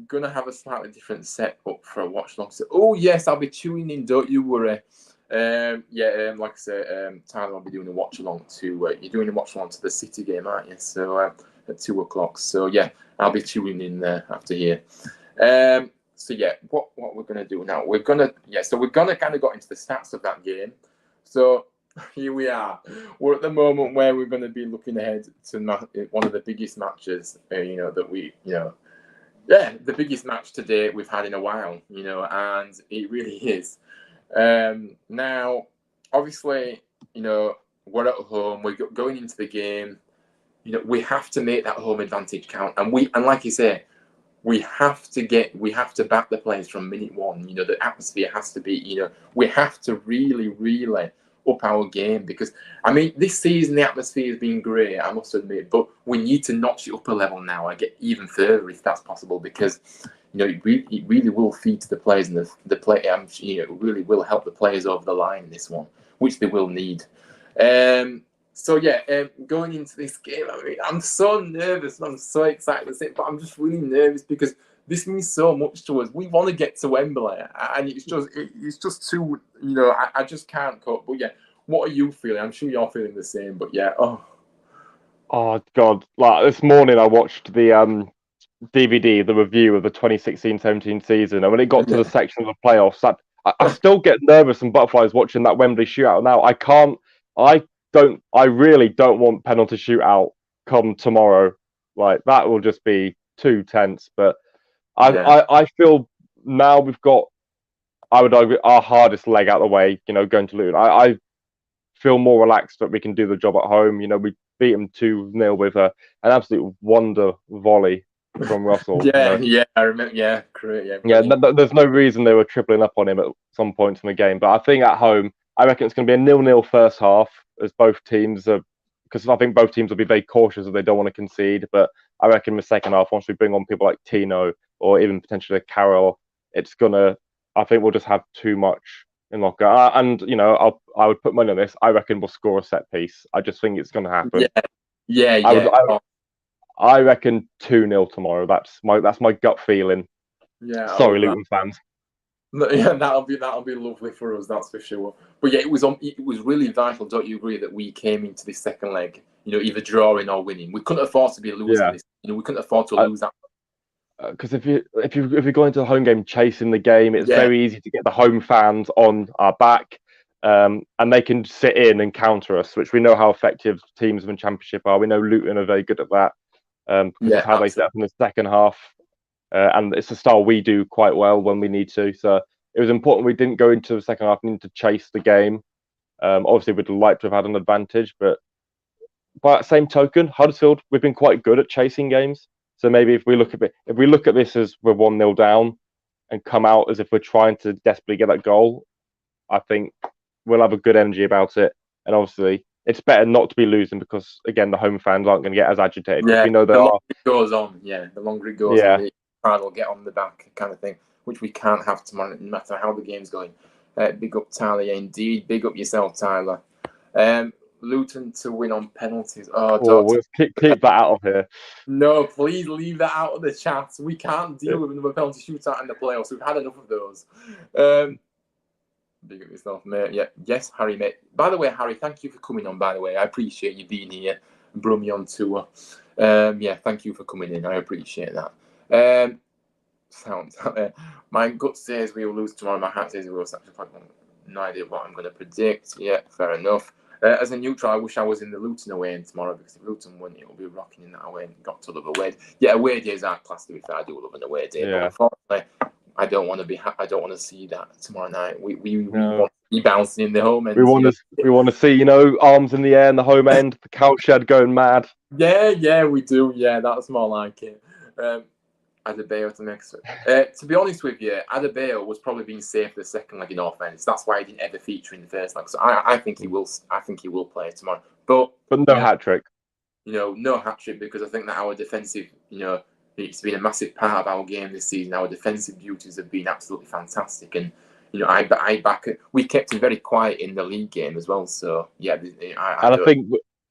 Gonna have a slightly different setup for a watch long. So, oh yes, I'll be tuning in. Don't you worry. Like I said, Tyler will be doing a watch along to. You're doing a watch along to the City game, aren't you? So at 2:00. So yeah, I'll be tuning in there after here. So yeah, what we're gonna do now? We're gonna kind of got into the stats of that game. So here we are. We're at the moment where we're going to be looking ahead to one of the biggest matches, the biggest match today we've had in a while, and it really is. Now, obviously, we're at home. We're going into the game. We have to make that home advantage count, and like you say, we have to back the players from minute one. The atmosphere has to be, we have to really, really up our game, because I mean, this season the atmosphere has been great, I must admit, but we need to notch it up a level now and get even further if that's possible, because it really will feed to the players, and the play, it really will help the players over the line in this one, which they will need. So yeah, going into this game, I mean, I'm so nervous and I'm so excited to say, but I'm just really nervous because this means so much to us. We want to get to Wembley, and it's just too, I just can't cope. But yeah, what are you feeling? I'm sure you're feeling the same. But yeah, Oh God! Like this morning, I watched the DVD, the review of the 2016-17 season, and when it got to the section of the playoffs, I still get nervous and butterflies watching that Wembley shootout. Now I really don't want penalty shootout come tomorrow. Like, that will just be too tense. But I feel now we've got, I would argue, our hardest leg out of the way. Going to Luton, I feel more relaxed that we can do the job at home. We beat them 2-0 with an absolute wonder volley from Russell. Yeah, I remember. Yeah, great. There's no reason they were tripling up on him at some points in the game. But I think at home, I reckon it's going to be a 0-0 first half, as both teams are, because I think both teams will be very cautious if they don't want to concede. But I reckon in the second half, once we bring on people like Tino or even potentially Carroll, I think we'll just have too much in locker. And I would put money on this. I reckon we'll score a set piece. I just think it's going to happen. Yeah. I reckon 2-0 tomorrow. That's my gut feeling. Yeah. Sorry, Luton fans. Yeah, that'll be lovely for us, that's for sure. But yeah, it was really vital. Don't you agree that we came into this second leg, either drawing or winning? We couldn't afford to be a loser. Yeah. This, we couldn't afford to lose that. Because if you go into the home game chasing the game, it's Yeah, very easy to get the home fans on our back, and they can sit in and counter us, which we know how effective teams in the Championship are. We know Luton are very good at that, because yeah, of how they set up in the second half, and it's a style we do quite well when we need to. So it was important we didn't go into the second half needing to chase the game. Obviously, we'd like to have had an advantage, but by that same token, Huddersfield, we've been quite good at chasing games. So maybe if we look at this as we're 1-0 down and come out as if we're trying to desperately get that goal, I think we'll have a good energy about it. And obviously, it's better not to be losing because again, the home fans aren't going to get as agitated because yeah. we know they The are. longer it goes on, the longer it goes on, Yeah, the crowd will get on the back, kind of thing, which we can't have tomorrow, no matter how the game's going. Big up Tyler, indeed. Big up yourself, Tyler. Luton to win on penalties. Oh, or don't. we'll keep that out of here. No, please leave that out of the chat. We can't deal with another penalty shootout in the playoffs. We've had enough of those. Big up yourself, mate. Yeah, yes, Harry, mate. By the way, Harry, thank you for coming on. By the way, I appreciate you being here and brought me on tour. Yeah, thank you for coming in. I appreciate that. Sounds. My gut says we will lose tomorrow. My heart says we will. No idea what I'm going to predict. Yeah, fair enough. As a neutral, I wish I was in the Luton away end tomorrow because if Luton won, it will be rocking in that away and got to love away. Yeah, away days are class. To be fair, I do love an away day, but unfortunately, I don't want to see that tomorrow night. We want to be bouncing in the home end. We want to see arms in the air in the home end, the cowshed going mad. Yeah, we do. Yeah, that's more like it. Adebayo to next. To be honest with you, Adebayo was probably being safe the second leg in offense. That's why he didn't ever feature in the first leg. So I think he will. I think he will play tomorrow. But no hat trick. No hat trick because I think that our defensive, it's been a massive part of our game this season. Our defensive duties have been absolutely fantastic, and I back it. We kept him very quiet in the league game as well. So yeah,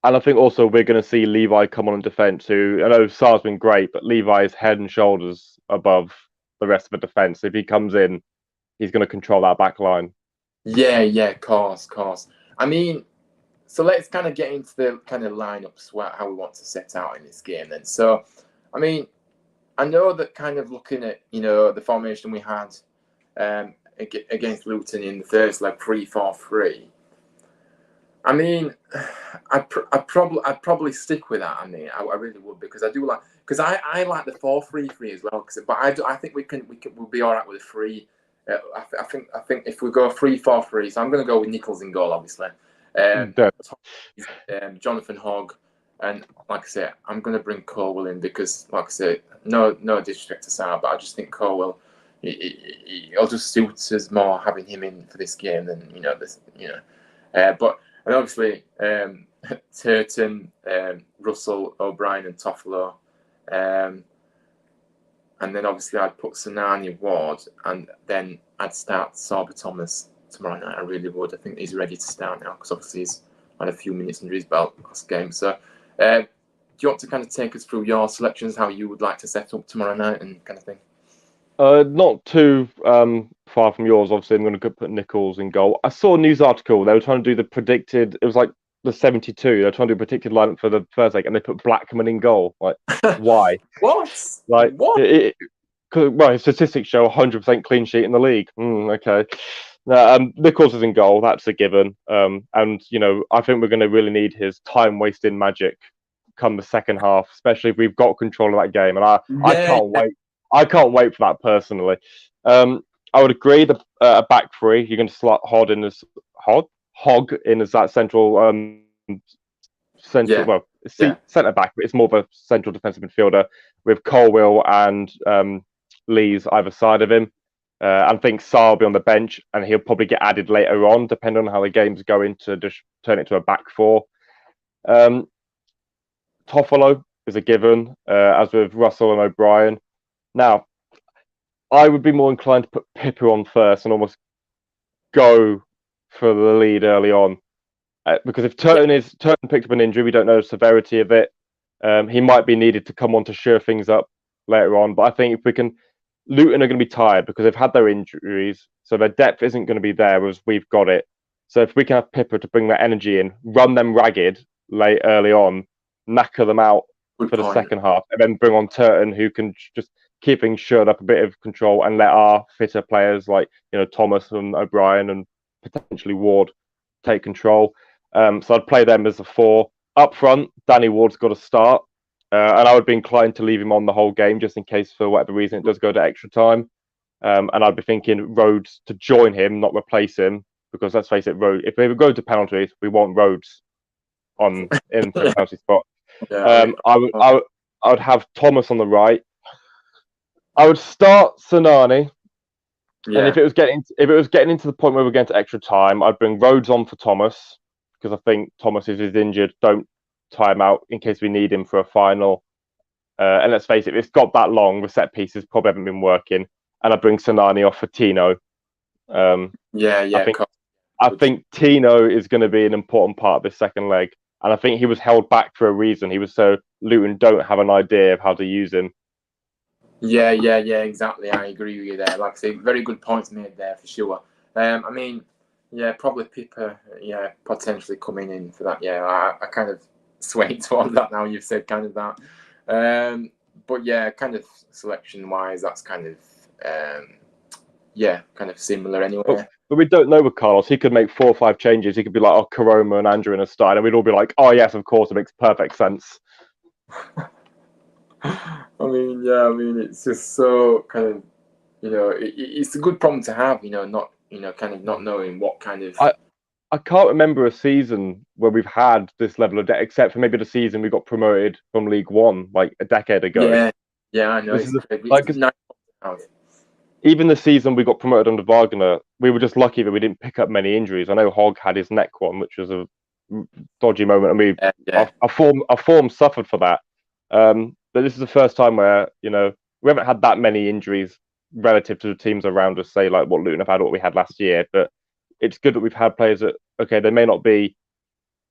I think also we're going to see Levi come on in defence. Who I know Sar's been great, but Levi is head and shoulders above the rest of the defence. If he comes in, he's going to control that back line. Yeah, course. I mean, so let's kind of get into the kind of lineups, how we want to set out in this game then. So, I mean, I know that kind of looking at, the formation we had against Luton in the first leg, 3-4-3. I mean, I'd probably stick with that. I mean, I really would because I do because I like the 4-3-3 as well. But I think we'll be all right with a 3. I think if we go 3-4-3, so I'm going to go with Nichols in goal, obviously. Jonathan Hogg, and like I say, I'm going to bring Colwell in because, like I say, no disrespect to Sam, but I just think Colwell, he'll just suit us more having him in for this game than but. And obviously, Turton, Russell, O'Brien, and Toffolo. And then obviously I'd put Sanani, Ward, and then I'd start Sorba Thomas tomorrow night. I really would. I think he's ready to start now because obviously he's had a few minutes under his belt last game. So do you want to kind of take us through your selections, how you would like to set up tomorrow night and kind of thing? Not too far from yours. Obviously, I'm going to put Nichols in goal. I saw a news article. They were trying to do the predicted. It was like the 72. They were trying to do a predicted lineup for the first leg, and they put Blackman in goal. Like, why? What? Like, what? Well, statistics show 100% clean sheet in the league. Okay. Nichols is in goal. That's a given. And I think we're going to really need his time-wasting magic come the second half, especially if we've got control of that game. And I can't wait. I can't wait for that personally. I would agree that a back three, you're going to slot Hogg in as that central centre back, but it's more of a central defensive midfielder with Colwell and Lees either side of him. I think Sarr will be on the bench and he'll probably get added later on, depending on how the game's going, to just turn it to a back four. Toffolo is a given, as with Russell and O'Brien. Now, I would be more inclined to put Pippa on first and almost go for the lead early on. Because if Turton picked up an injury, we don't know the severity of it. He might be needed to come on to shore things up later on. But I think if we can Luton are going to be tired because they've had their injuries, so their depth isn't going to be there, whereas we've got it. So if we can have Pippa to bring that energy in, run them ragged late early on, knacker them out Good for the point. second half, and then bring on Turton, who can just keeping shut up a bit of control and let our fitter players like Thomas and O'Brien and potentially Ward take control. So I'd play them as a 4 up front. Danny Ward's got to start, and I would be inclined to leave him on the whole game just in case for whatever reason it does go to extra time. And I'd be thinking Rhodes to join him, not replace him, because let's face it, Rhodes, if we go to penalties, we want Rhodes in the penalty spot. Yeah, I would have Thomas on the right. I would start Sonani, and if it was getting into the point where we're getting to extra time, I'd bring Rhodes on for Thomas because I think Thomas, if he's injured, don't tie him out in case we need him for a final. And let's face it, it's got that long. The set pieces probably haven't been working, and I bring Sonani off for Tino. I think Tino is going to be an important part of this second leg, and I think he was held back for a reason. He was so Luton don't have an idea of how to use him. Yeah, exactly. I agree with you there. Like I say, very good points made there for sure. I mean, yeah, probably Pippa, potentially coming in for that. Yeah, I kind of swayed towards that now. You've said kind of that. But yeah, kind of selection wise, that's kind of kind of similar anyway. But we don't know with Carlos. He could make 4 or 5 changes. He could be like, oh, Karoma and Andrew in a style, and we'd all be like, oh yes, of course, it makes perfect sense. I mean, it's just so kind of, it's a good problem to have, not, kind of not knowing what kind of. I can't remember a season where we've had this level of debt, except for maybe the season we got promoted from League One like a decade ago. Yeah, I know. Even the season we got promoted under Wagner, we were just lucky that we didn't pick up many injuries. I know Hogg had his neck one, which was a dodgy moment, and our form suffered for that. But this is the first time where we haven't had that many injuries relative to the teams around us, say like what Luton have had, what we had last year. But it's good that we've had players that they may not be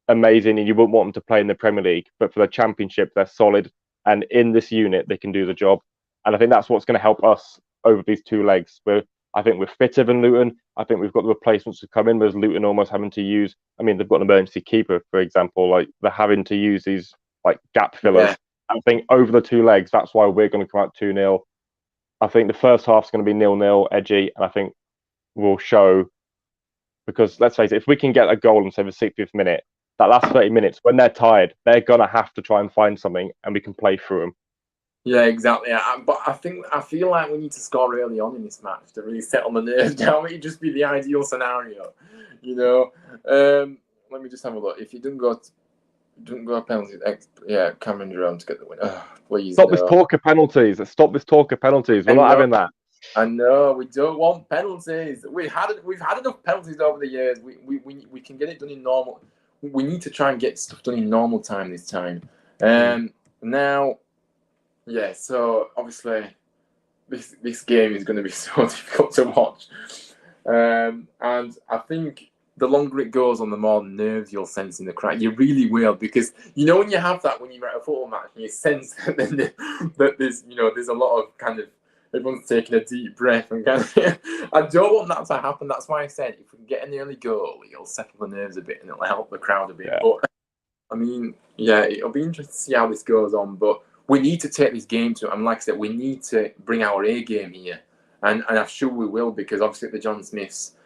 amazing, and you wouldn't want them to play in the Premier League, but for the Championship they're solid, and in this unit they can do the job. And I think that's what's going to help us over these 2 legs. I think we're fitter than Luton. I think we've got the replacements to come in. Whereas Luton almost having to use. I mean, they've got an emergency keeper, for example. Like they're having to use these like gap fillers. Yeah. I think over the 2 legs, that's why we're going to come out 2-0. I think the first half's going to be 0-0, edgy, and I think we'll show. Because let's face it, if we can get a goal in say the 60th minute, that last 30 minutes, when they're tired, they're gonna have to try and find something, and we can play through them. Yeah, exactly. But I feel like we need to score early on in this match to really settle the nerves down. It'd just be the ideal scenario, Let me just have a look. If you don't go penalties, Cameron Jerome to get the win. Oh, please. Stop this talk of penalties. Stop this talk of penalties. We're not having that. I know we don't want penalties. We've had enough penalties over the years. We can get it done in normal. We need to try and get stuff done in normal time this time. Now, so obviously this game is going to be so difficult to watch, and I think the longer it goes on, the more nerves you'll sense in the crowd. You really will, because when you have that when you're at a football match and you sense that there's a lot of kind of. Everyone's taking a deep breath and kind of, I don't want that to happen. That's why I said if we can get an early goal, it'll settle the nerves a bit and it'll help the crowd a bit. Yeah. But I mean, it'll be interesting to see how this goes on. But we need to take this game to, and like I said, we need to bring our A game here, and I'm sure we will, because obviously at the John Smiths,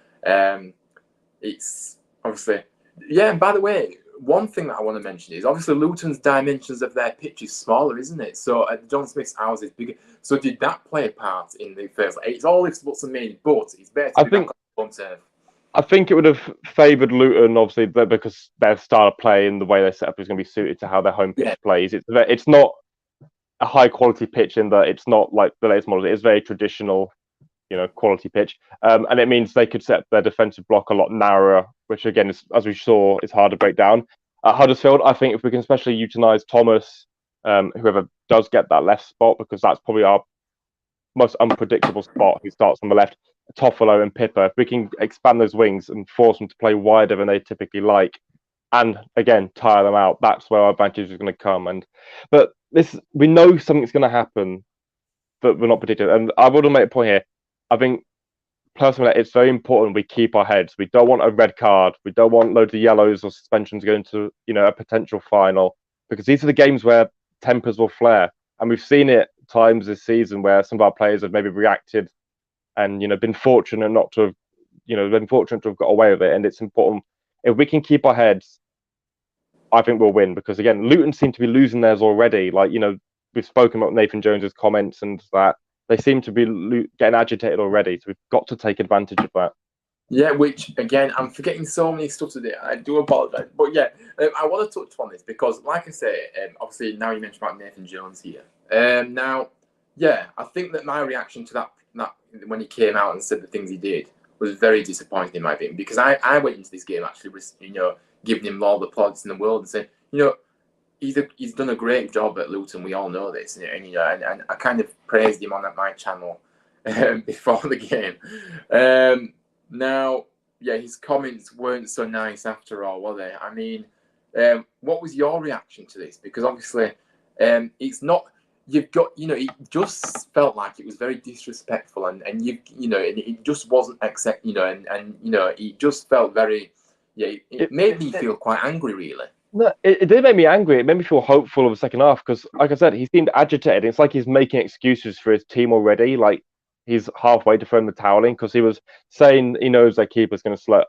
it's obviously And by the way, one thing that I want to mention is obviously Luton's dimensions of their pitch is smaller, isn't it? So at John Smith's house is bigger. So did that play a part in the first? It's all ifs, buts, and maybes, but it's better to be back on turf. I think it would have favoured Luton, obviously, because their style of play and the way they set up is going to be suited to how their home pitch plays. It's not a high quality pitch in that it's not like the latest model. It's very traditional, quality pitch, and it means they could set their defensive block a lot narrower, which again, as we saw, is hard to break down. At Huddersfield, I think if we can especially utilise Thomas, whoever does get that left spot, because that's probably our most unpredictable spot, who starts on the left, Toffolo and Pippa, if we can expand those wings and force them to play wider than they typically like, and again tire them out, that's where our advantage is going to come. But we know something's going to happen that were not predicted. And I would make a point here. I think personally, it's very important we keep our heads. We don't want a red card. We don't want loads of yellows or suspensions going to a potential final, because these are the games where tempers will flare, and we've seen it times this season where some of our players have maybe reacted and been fortunate not to have been fortunate to have got away with it. And it's important if we can keep our heads. I think we'll win, because again, Luton seem to be losing theirs already. Like we've spoken about Nathan Jones's comments and that. They seem to be getting agitated already, so we've got to take advantage of that. Yeah, which again, I'm forgetting so many stuff today. I do apologize, but yeah, I want to touch on this because, like I say, obviously now you mentioned about Nathan Jones here. Now, yeah, I think that my reaction to that when he came out and said the things he did was very disappointing in my opinion, because I went into this game actually with giving him all the plaudits in the world and saying he's done a great job at Luton. We all know this, and I kind of praised him on my channel before the game. Now, yeah, his comments weren't so nice after all, were they? I mean, what was your reaction to this? Because obviously, it's not. You've got, it just felt like it was very disrespectful, and and it just wasn't accept, and it just felt very. Yeah, it made me feel quite angry, really. No, it did make me angry. It made me feel hopeful of the second half because, like I said, he seemed agitated. It's like he's making excuses for his team already. Like he's halfway to throwing the towel in because he was saying he knows their keeper's going to slow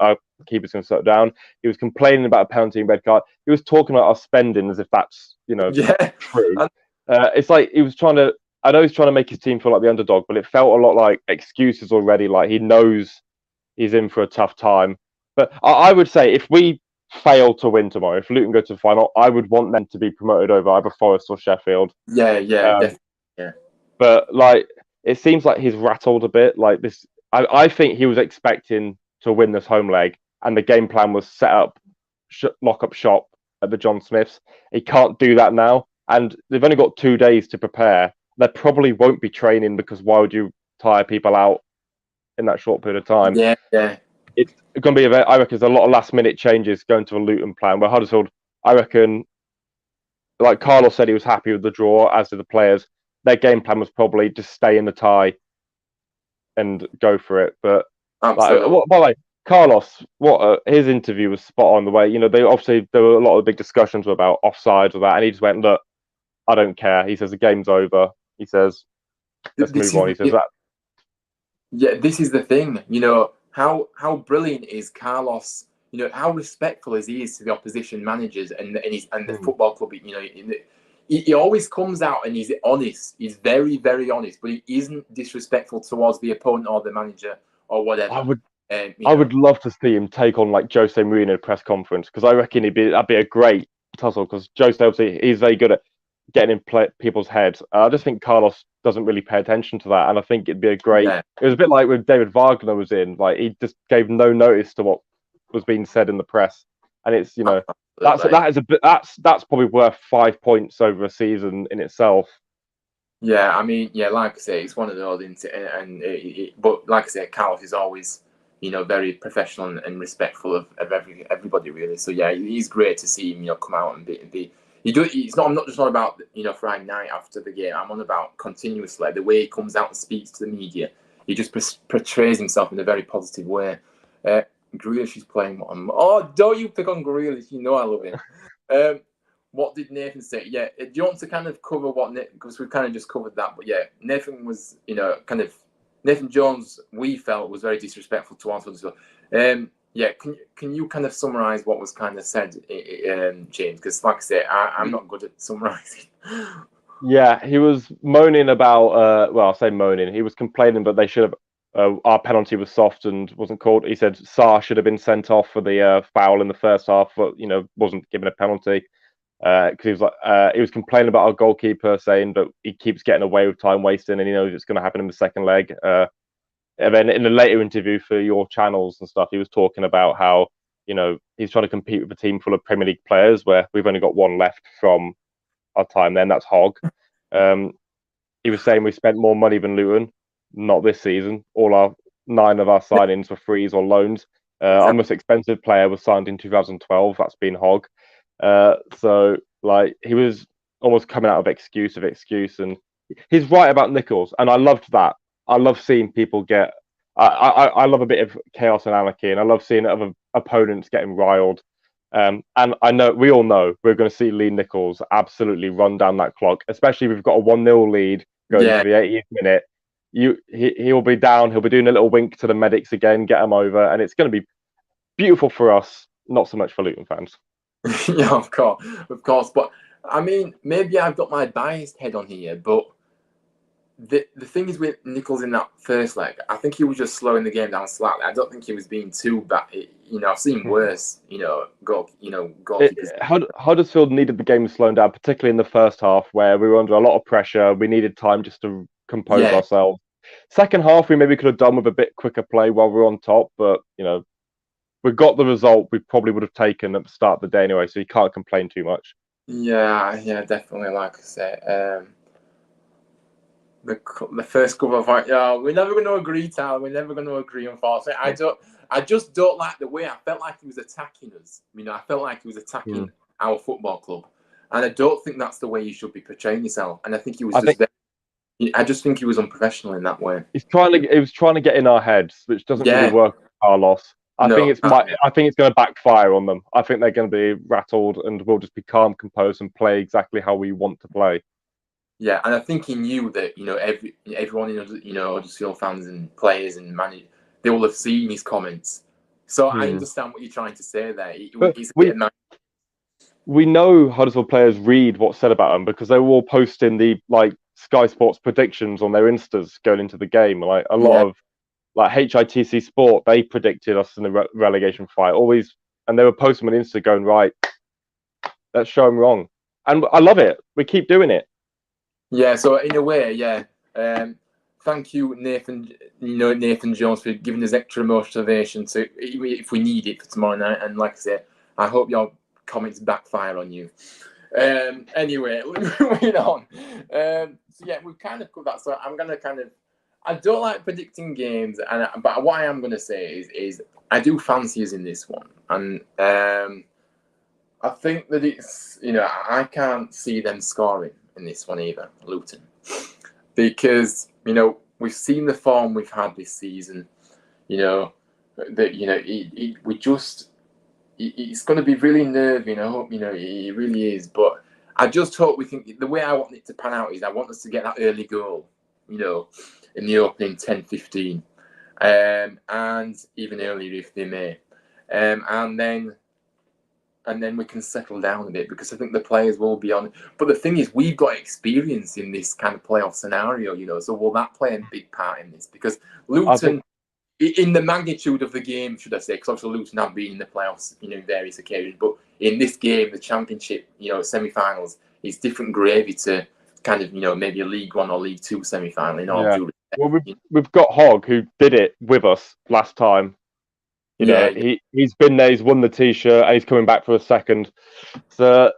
down. He was complaining about a penalty and red card. He was talking about our spending as if that's true. It's like he was trying to. I know he's trying to make his team feel like the underdog, but it felt a lot like excuses already. Like he knows he's in for a tough time. But I would say if we fail to win tomorrow, if Luton go to the final, I would want them to be promoted over either Forest or Sheffield. Yeah, definitely. Yeah. But like, it seems like he's rattled a bit. Like this, I think he was expecting to win this home leg, and the game plan was set up, lock up shop at the John Smiths. He can't do that now, and they've only got 2 days to prepare. They probably won't be training because why would you tire people out in that short period of time? Yeah. It's going to be, I reckon, there's a lot of last minute changes going to a Luton plan. Where Huddersfield, I reckon, like Carlos said, he was happy with the draw, as did the players. Their game plan was probably just stay in the tie and go for it. But by the way, Carlos, his interview was spot on. The way they obviously there were a lot of big discussions about offsides or that, and he just went, "Look, I don't care." He says the game's over. He says, "Let's move on." He says that. Yeah, this is the thing. How brilliant is Carlos? How respectful is he to the opposition managers and the football club. He always comes out and he's honest. He's very, very honest, but he isn't disrespectful towards the opponent or the manager or whatever. I would love to see him take on like Jose Mourinho in a press conference, because I reckon that'd be a great tussle, because Jose obviously he's very good at getting in people's heads. I just think Carlos doesn't really pay attention to that, and I think it'd be a great. Yeah. It was a bit like when David Wagner was in, like he just gave no notice to what was being said in the press, and it's that's probably worth 5 points over a season in itself. Yeah, I mean, like I say, it's one of those, but like I say, Carlos is always, very professional and respectful of everybody really. So yeah, he's great to see him, come out and be. I'm not just on about Friday night after the game. I'm on about continuously the way he comes out and speaks to the media. He just portrays himself in a very positive way. Grealish is playing. Oh, don't you pick on Grealish? I love him. What did Nathan say? Yeah, do you want to kind of cover what because we've kind of just covered that, but yeah, Nathan was Nathan Jones. We felt was very disrespectful to us as well. Yeah, can you kind of summarize what was kind of said, James? Because like I say, I'm not good at summarizing. Yeah, he was moaning about. Well, I'll say moaning. He was complaining, but they should have. Our penalty was soft and wasn't called. He said Sarr should have been sent off for the foul in the first half, but wasn't given a penalty. Because he was complaining about our goalkeeper, saying that he keeps getting away with time wasting, and he knows it's going to happen in the second leg. And then in a later interview for your channels and stuff, he was talking about how he's trying to compete with a team full of Premier League players, where we've only got one left from our time. Then that's Hogg. He was saying we spent more money than Luton, not this season. All 9 of our signings were frees or loans. Our most expensive player was signed in 2012. That's been Hogg. So like he was almost coming out of excuse, and he's right about Nichols, and I loved that. I love seeing people get. I love a bit of chaos and anarchy, and I love seeing other opponents getting riled. And I know we all know we're going to see Lee Nichols absolutely run down that clock, especially if we've got a 1-0 lead going Yeah, into the 80th minute. He'll be down. He'll be doing a little wink to the medics again, get them over, and it's going to be beautiful for us. Not so much for Luton fans. yeah, of course. But I mean, maybe I've got my biased head on here, but the thing is with Nichols in that first leg, I think he was just slowing the game down slightly. I don't think he was being too bad. I've seen worse. Goalkeepers. Huddersfield needed the game slowed down, particularly in the first half, where we were under a lot of pressure. We needed time just to compose ourselves. Second half, we maybe could have done with a bit quicker play while we were on top, but we got the result we probably would have taken at the start of the day anyway, so you can't complain too much. Yeah, definitely. Like I say, the first couple of we're never going to agree, Tyler. We're never going to agree. Unfortunately, I just don't like the way I felt like he was attacking us. I felt like he was attacking our football club, and I don't think that's the way you should be portraying yourself. And I think he was I just think he was unprofessional in that way. He was trying to get in our heads, which doesn't really work with Carlos. I think it's going to backfire on them. I think they're going to be rattled, and we'll just be calm, composed, and play exactly how we want to play. Yeah, and I think he knew that everyone Huddersfield fans and players and managers, they will have seen his comments. So I understand what you're trying to say there. We know Huddersfield players read what's said about them because they were all posting the Sky Sports predictions on their Instas going into the game. Like a lot of HITC Sport, they predicted us in the relegation fight. Always, and they were posting on Insta going, right, let's show them wrong. And I love it. We keep doing it. Yeah, so in a way, thank you, Nathan Jones, for giving us extra motivation if we need it for tomorrow night. And like I said, I hope your comments backfire on you. Anyway, moving on. We've kind of covered that. So I'm gonna I don't like predicting games, but what I am gonna say is I do fancy us in this one, and I think that it's I can't see them scoring in this one either, Luton, because we've seen the form we've had this season. It's going to be really nervy, and I hope it really is. But I just hope the way I want it to pan out is I want us to get that early goal, in the opening 10-15, and even earlier if they may, and then we can settle down a bit because I think the players will be on. But the thing is, we've got experience in this kind of playoff scenario, so will that play a big part in this? Because Luton, in the magnitude of the game, should I say, because obviously Luton have been in the playoffs, in various occasions, but in this game, the Championship, semi-finals, it's different gravy to kind of, maybe a League One or League Two semi-final. Well, we've got Hogg, who did it with us last time. He's been there, he's won the T-shirt, and he's coming back for a second. So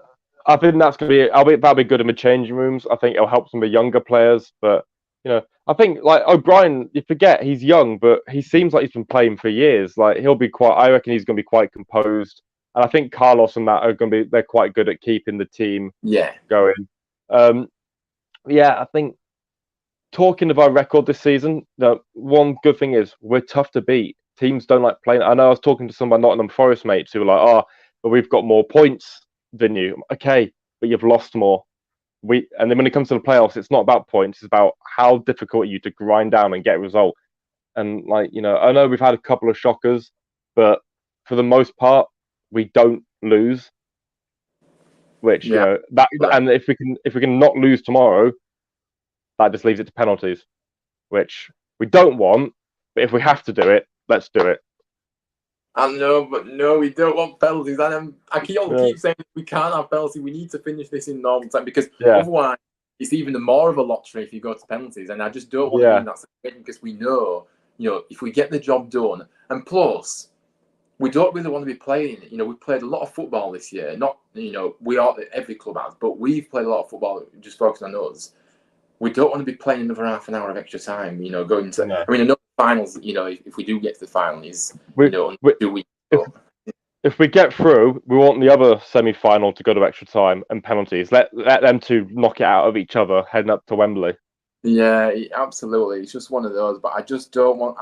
I think that'll be good in the changing rooms. I think it'll help some of the younger players. But I think like O'Brien, you forget he's young, but he seems like he's been playing for years. Like I reckon he's going to be quite composed. And I think Carlos and that they're quite good at keeping the team going. I think talking of our record this season, one good thing is we're tough to beat. Teams don't like playing. I know I was talking to some of my Nottingham Forest mates who were like, but we've got more points than you. Okay, but you've lost more. And then when it comes to the playoffs, it's not about points. It's about how difficult are you to grind down and get a result. And I know we've had a couple of shockers, but for the most part, we don't lose. Which and if we can not lose tomorrow, that just leaves it to penalties, which we don't want. But if we have to do it, let's do it. I know, but no, we don't want penalties. And I keep saying we can't have penalties. We need to finish this in normal time because otherwise it's even more of a lottery if you go to penalties. And I just don't want to be in that situation because we know, if we get the job done, and plus, we don't really want to be playing. We've played a lot of football this year. Not, we are every club has, but we've played a lot of football just focusing on us. We don't want to be playing another half an hour of extra time, going to... No. I mean, I know the finals, if we do get to the final, if we get through, we want the other semi-final to go to extra time and penalties. Let them two knock it out of each other heading up to Wembley. Yeah, absolutely. It's just one of those, but I just don't want.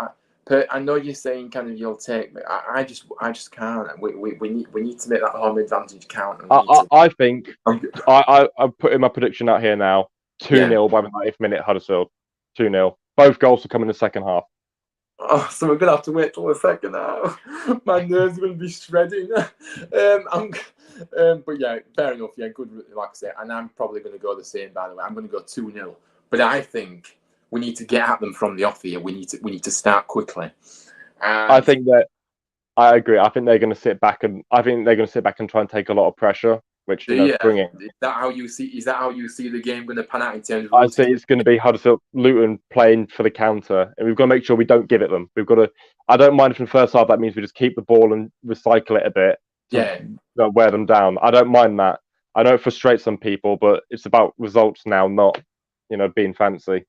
I know you're saying kind of you'll take, but I just can't. We need to make that home advantage count, and we need to. I think Um, I'm putting my prediction out here now. 2 yeah. 0 by the 90th minute, Huddersfield. 2-0. Both goals will come in the second half. Oh, so we're gonna have to wait till the second half. My nerves are gonna be shredding. But yeah, fair enough. Yeah, good. Like I say, and I'm probably gonna go the same. By the way, I'm gonna go 2-0. But I think we need to get at them from the off here. We need to start quickly. I And think that I agree. I think they're going to sit back and try and take a lot of pressure, which yeah, bring it. is that how you see? Is that how you see the game going to pan out in terms of I Luton's? see it's going to be Huddersfield, Luton playing for the counter, and we've got to make sure we don't give it them. We've got to. I don't mind if in the first half that means we just keep the ball and recycle it a bit to Yeah, wear them down. I don't mind that. I know it frustrates some people, but it's about results now, not being fancy.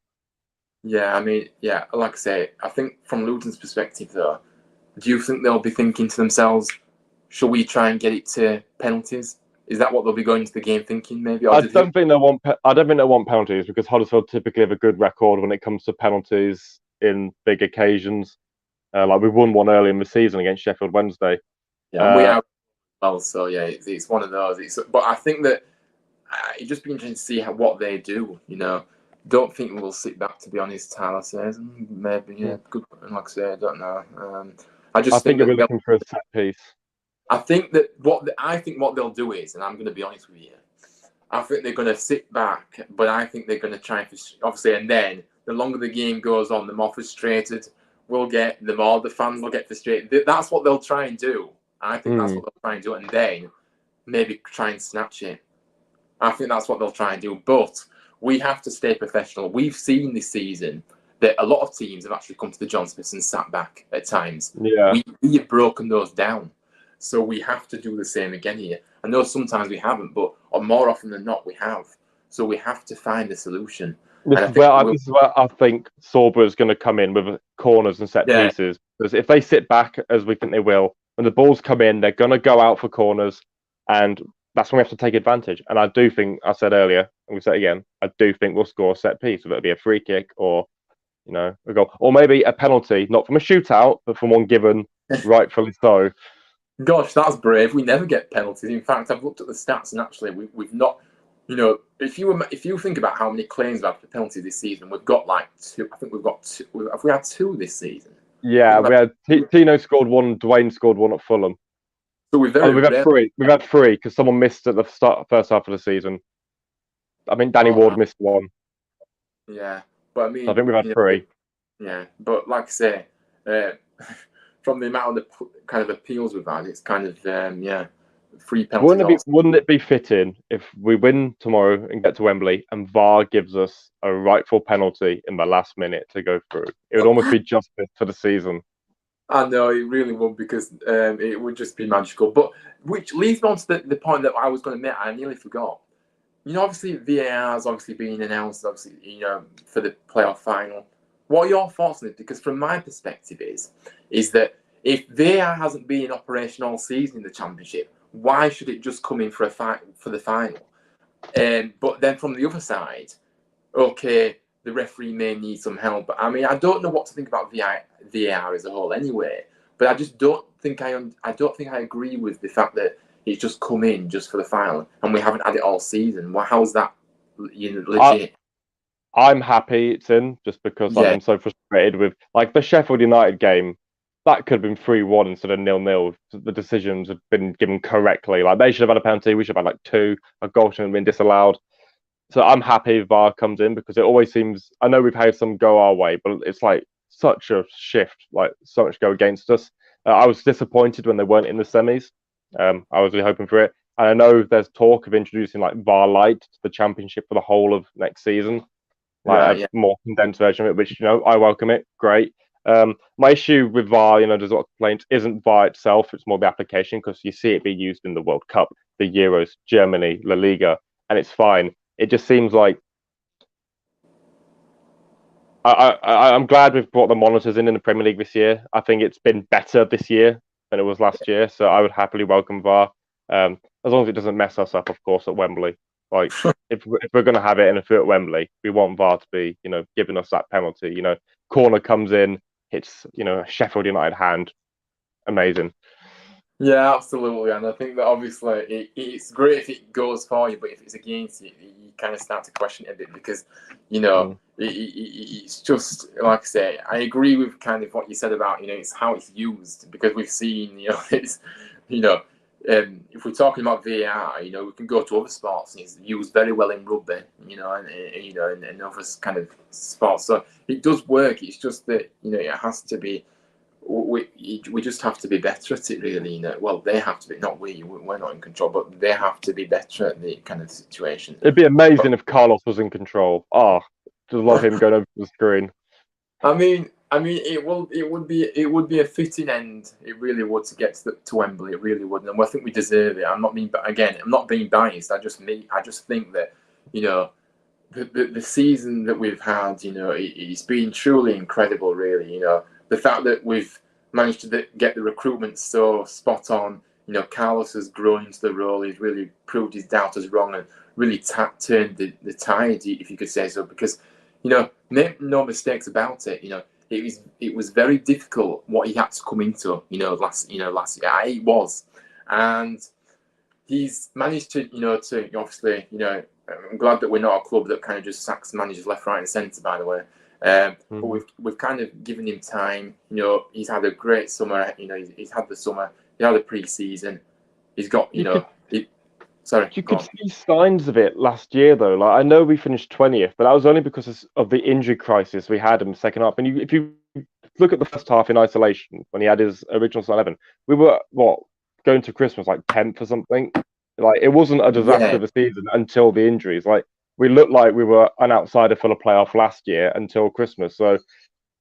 yeah. I mean, yeah. Like I say, I think from Luton's perspective, though, do you think they'll be thinking to themselves, "Shall we try and get it to penalties?" Is that what they'll be going to the game thinking, maybe, or I do you think? don't think they want. I don't think they want penalties because Huddersfield typically have a good record when it comes to penalties in big occasions. Like we won one early in the season against Sheffield Wednesday. Yeah, and we Uh, are well. So yeah, it's one of those. But I think that it'd just be interesting to see what they do. Don't think we'll sit back. To be honest, Tyler says maybe yeah, good. Like I say, I don't know. I I just think think you'll be that looking for a set piece. I think that what they'll do is, and I'm going to be honest with you, I think they're going to sit back, but I think they're going to try and obviously, and then the longer the game goes on, the more frustrated we'll get, the more the fans will get frustrated. That's what they'll try and do. I think that's Mm. what they'll try and do, and then maybe try and snatch it. I think that's what they'll try and do, but we have to stay professional. We've seen this season that a lot of teams have actually come to the John Smiths and sat back at times. Yeah. We have broken those down. So we have to do the same again here. I know sometimes we haven't, but more often than not, we have. So we have to find a solution. And I think This is where I think Sorba is going to come in with corners and set yeah, pieces. Because if they sit back as we think they will, when the balls come in, they're going to go out for corners, and that's when we have to take advantage. And I do think I said earlier, and we said again, I do think we'll score a set piece, whether it be a free kick or a goal, or maybe a penalty, not from a shootout, but from one given rightfully so. gosh, that's brave. We never get penalties. In fact, I've looked at the stats, and actually, we've not. If you think about how many claims we've had for penalties this season, we've got like two. I think we've got two. Have we had two this season? Yeah, we had Tino scored one, Dwayne scored one at Fulham. So we're Oh, very we've had rare. three. We've had three because someone missed at the first half of the season. I think Danny All Ward right. missed one. Yeah, but I So I mean, think we've had three. yeah, but like I say, uh, from the amount of the kind of appeals we've had, it's kind of yeah, free penalties also. Wouldn't it be fitting if we win tomorrow and get to Wembley and VAR gives us a rightful penalty in the last minute to go through? It would almost be justice for the season. I know it really would because it would just be magical. But which leads me on to the point that I was going to make. I nearly forgot. Obviously VAR is obviously being announced. Obviously, for the playoff final. What are your thoughts on it? Because from my perspective, is that if VAR hasn't been in operation all season in the championship, why should it just come in for the final? But then from the other side, okay, the referee may need some help. But I mean, I don't know what to think about VAR as a whole anyway. But I just don't think I don't think I agree with the fact that it's just come in just for the final and we haven't had it all season. Well, how's that legit? I'm happy it's in just because Yeah, I'm so frustrated with like the Sheffield United game. That could have been 3-1 instead of 0-0. The decisions have been given correctly. Like they should have had a penalty. We should have had like two. A goal should have been disallowed. So I'm happy VAR comes in because it always seems. I know we've had some go our way, but it's like such a shift. Like so much go against us. I was disappointed when they weren't in the semis. I was really hoping for it. And I know there's talk of introducing like VAR Lite to the championship for the whole of next season, right, like a yeah. more condensed version of it, which I welcome it. Great. My issue with VAR, there's a lot of complaints, isn't VAR itself, it's more the application because you see it be used in the World Cup, the Euros, Germany, La Liga, and it's fine. It just seems like I'm glad we've brought the monitors in the Premier League this year. I think it's been better this year than it was last year, so I would happily welcome VAR, as long as it doesn't mess us up, of course, at Wembley. Like, if we're going to have it in a field at Wembley, we want VAR to be, giving us that penalty. Corner comes in, hits, a Sheffield United hand. Amazing. Yeah, absolutely. And I think that obviously it's great if it goes for you, but if it's against you, you kind of start to question it a bit because, it's just, like I say, I agree with kind of what you said about, it's how it's used because we've seen, it's, if we're talking about VAR, we can go to other sports and it's used very well in rugby, and other kind of sports. So it does work. It's just that, it has to be, we just have to be better at it, really. Well, they have to be, not we. We're not in control, but they have to be better at the kind of situation. It'd be amazing if Carlos was in control. Just love him going over the screen. I mean, it would be a fitting end. It really would to get to Wembley. It really would, and I think we deserve it. I'm not being biased. I just think that the season that we've had, it's been truly incredible. Really, the fact that we've managed to get the recruitment so spot on. Carlos has grown into the role. He's really proved his doubters wrong and really turned the tide, if you could say so. Because, make no mistakes about it. It was very difficult what he had to come into. Last year it was, and he's managed to, to obviously, I'm glad that we're not a club that kind of just sacks managers left, right, and centre. By the way. But we've kind of given him time. He's had a great summer. He's had the summer. He had a pre-season. He's got, You could on. see signs of it last year, though. Like, I know we finished 20th, but that was only because of the injury crisis we had in the second half. And if you look at the first half in isolation, when he had his original 11, we were going to Christmas like 10th or something. Like, it wasn't a disaster of a season until the injuries. Like, we looked like we were an outsider for the playoff last year until Christmas. So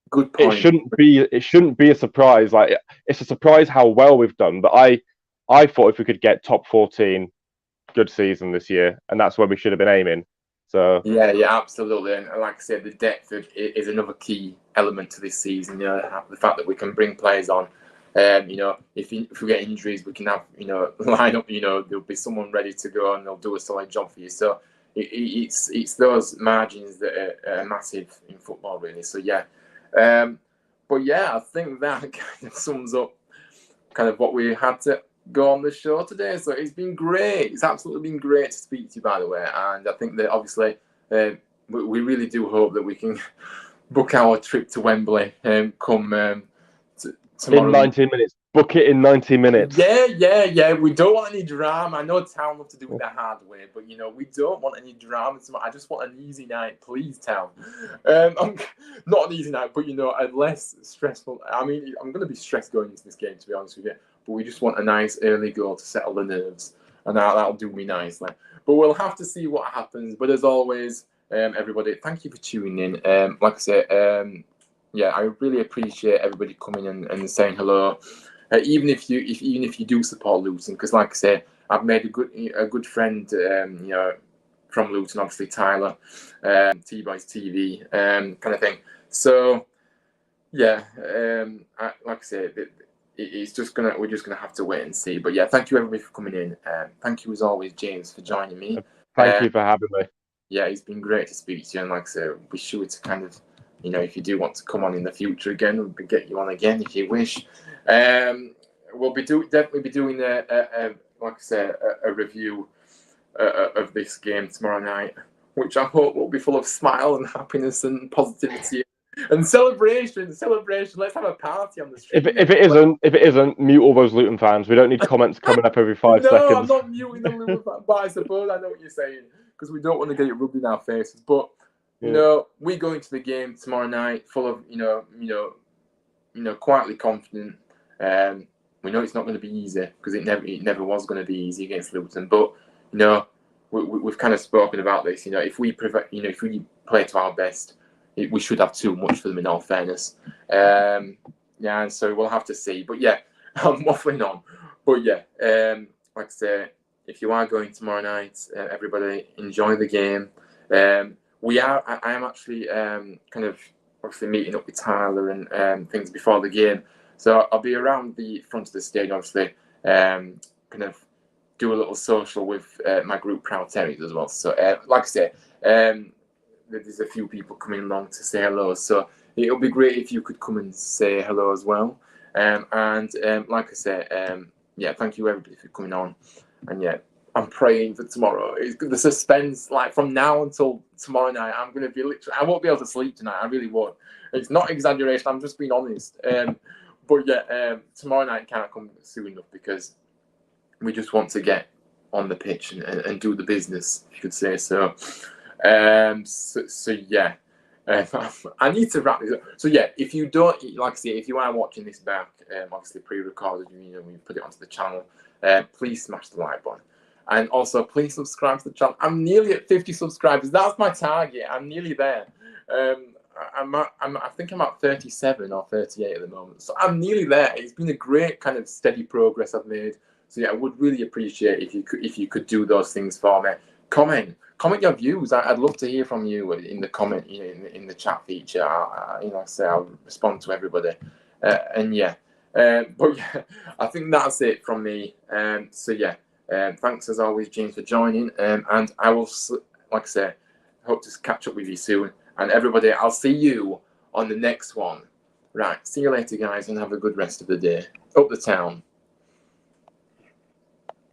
good point. It shouldn't be a surprise. Like, it's a surprise how well we've done. But I thought if we could get top 14, good season this year, and that's where we should have been aiming. So yeah, absolutely. And like I said, the depth is another key element to this season. The fact that we can bring players on. If we get injuries, we can have line up. There'll be someone ready to go, and they'll do a solid job for you. So it's those margins that are massive in football, really. So yeah, but yeah, I think that kind of sums up kind of what we had to go on the show today. So it's been great. It's absolutely been great to speak to you, by the way. And I think that obviously we really do hope that we can book our trip to Wembley come tomorrow. In 90 minutes. Book it in 90 minutes. Yeah. We don't want any drama. I know Town love to do it the hard way, but we don't want any drama. I just want an easy night, please, Town. Not an easy night, but a less stressful. I mean, I'm going to be stressed going into this game, to be honest with you. But we just want a nice early goal to settle the nerves, and that'll do me nicely. But we'll have to see what happens. But as always, everybody, thank you for tuning in. Like I said, I really appreciate everybody coming and saying hello. Even if you do support Luton, because like I say, I've made a good friend, from Luton, obviously Tyler, T-Boys TV, kind of thing. So yeah, like I say, we're just gonna have to wait and see. But yeah, thank you everybody for coming in. Thank you as always, James, for joining me. Thank you for having me. Yeah, it's been great to speak to you, and like I say, be sure to kind of, if you do want to come on in the future again, we'll get you on again if you wish. We'll definitely be doing a like I say, a review of this game tomorrow night, which I hope will be full of smile and happiness and positivity and celebration. Let's have a party on the street. If it isn't, mute all those Luton fans. We don't need comments coming up every 5 seconds. No, I'm not muting the Luton fans, but I suppose I know what you're saying, because we don't want to get it rubbed in our faces. But we go into the game tomorrow night full of quietly confident. We know it's not going to be easy, because it never was going to be easy against Luton. But we've kind of spoken about this. If we play to our best, we should have too much for them, in all fairness. And so we'll have to see. But yeah, I'm waffling on. But yeah, like I say, if you are going tomorrow night, everybody enjoy the game. I am actually kind of obviously meeting up with Tyler and things before the game. So I'll be around the front of the stage, obviously, kind of do a little social with my group Proud Terriers as well. So like I say, there's a few people coming along to say hello. So it'll be great if you could come and say hello as well. And like I say, yeah, thank you everybody for coming on. And yeah, I'm praying for tomorrow. The suspense, like from now until tomorrow night, I'm going to be literally, I won't be able to sleep tonight. I really won't. It's not exaggeration. I'm just being honest. But yeah, tomorrow night can't come soon enough because we just want to get on the pitch and do the business, if you could say so. So yeah, I need to wrap this up. So yeah, if you don't, like I say, if you are watching this back, obviously pre-recorded, you know, we put it onto the channel, please smash the like button. And also, please subscribe to the channel. I'm nearly at 50 subscribers. That's my target. I'm nearly there. I think I'm at 37 or 38 at the moment. So I'm nearly there. It's been a great kind of steady progress I've made. So yeah, I would really appreciate if you could do those things for me. Comment your views. I'd love to hear from you in the comment, you know, in the chat feature. You know, say I'll respond to everybody. And yeah, but yeah, I think that's it from me. So yeah, thanks as always, James, for joining. And I will, like I say, hope to catch up with you soon. And everybody, I'll see you on the next one. Right, see you later, guys, and have a good rest of the day. Up the town.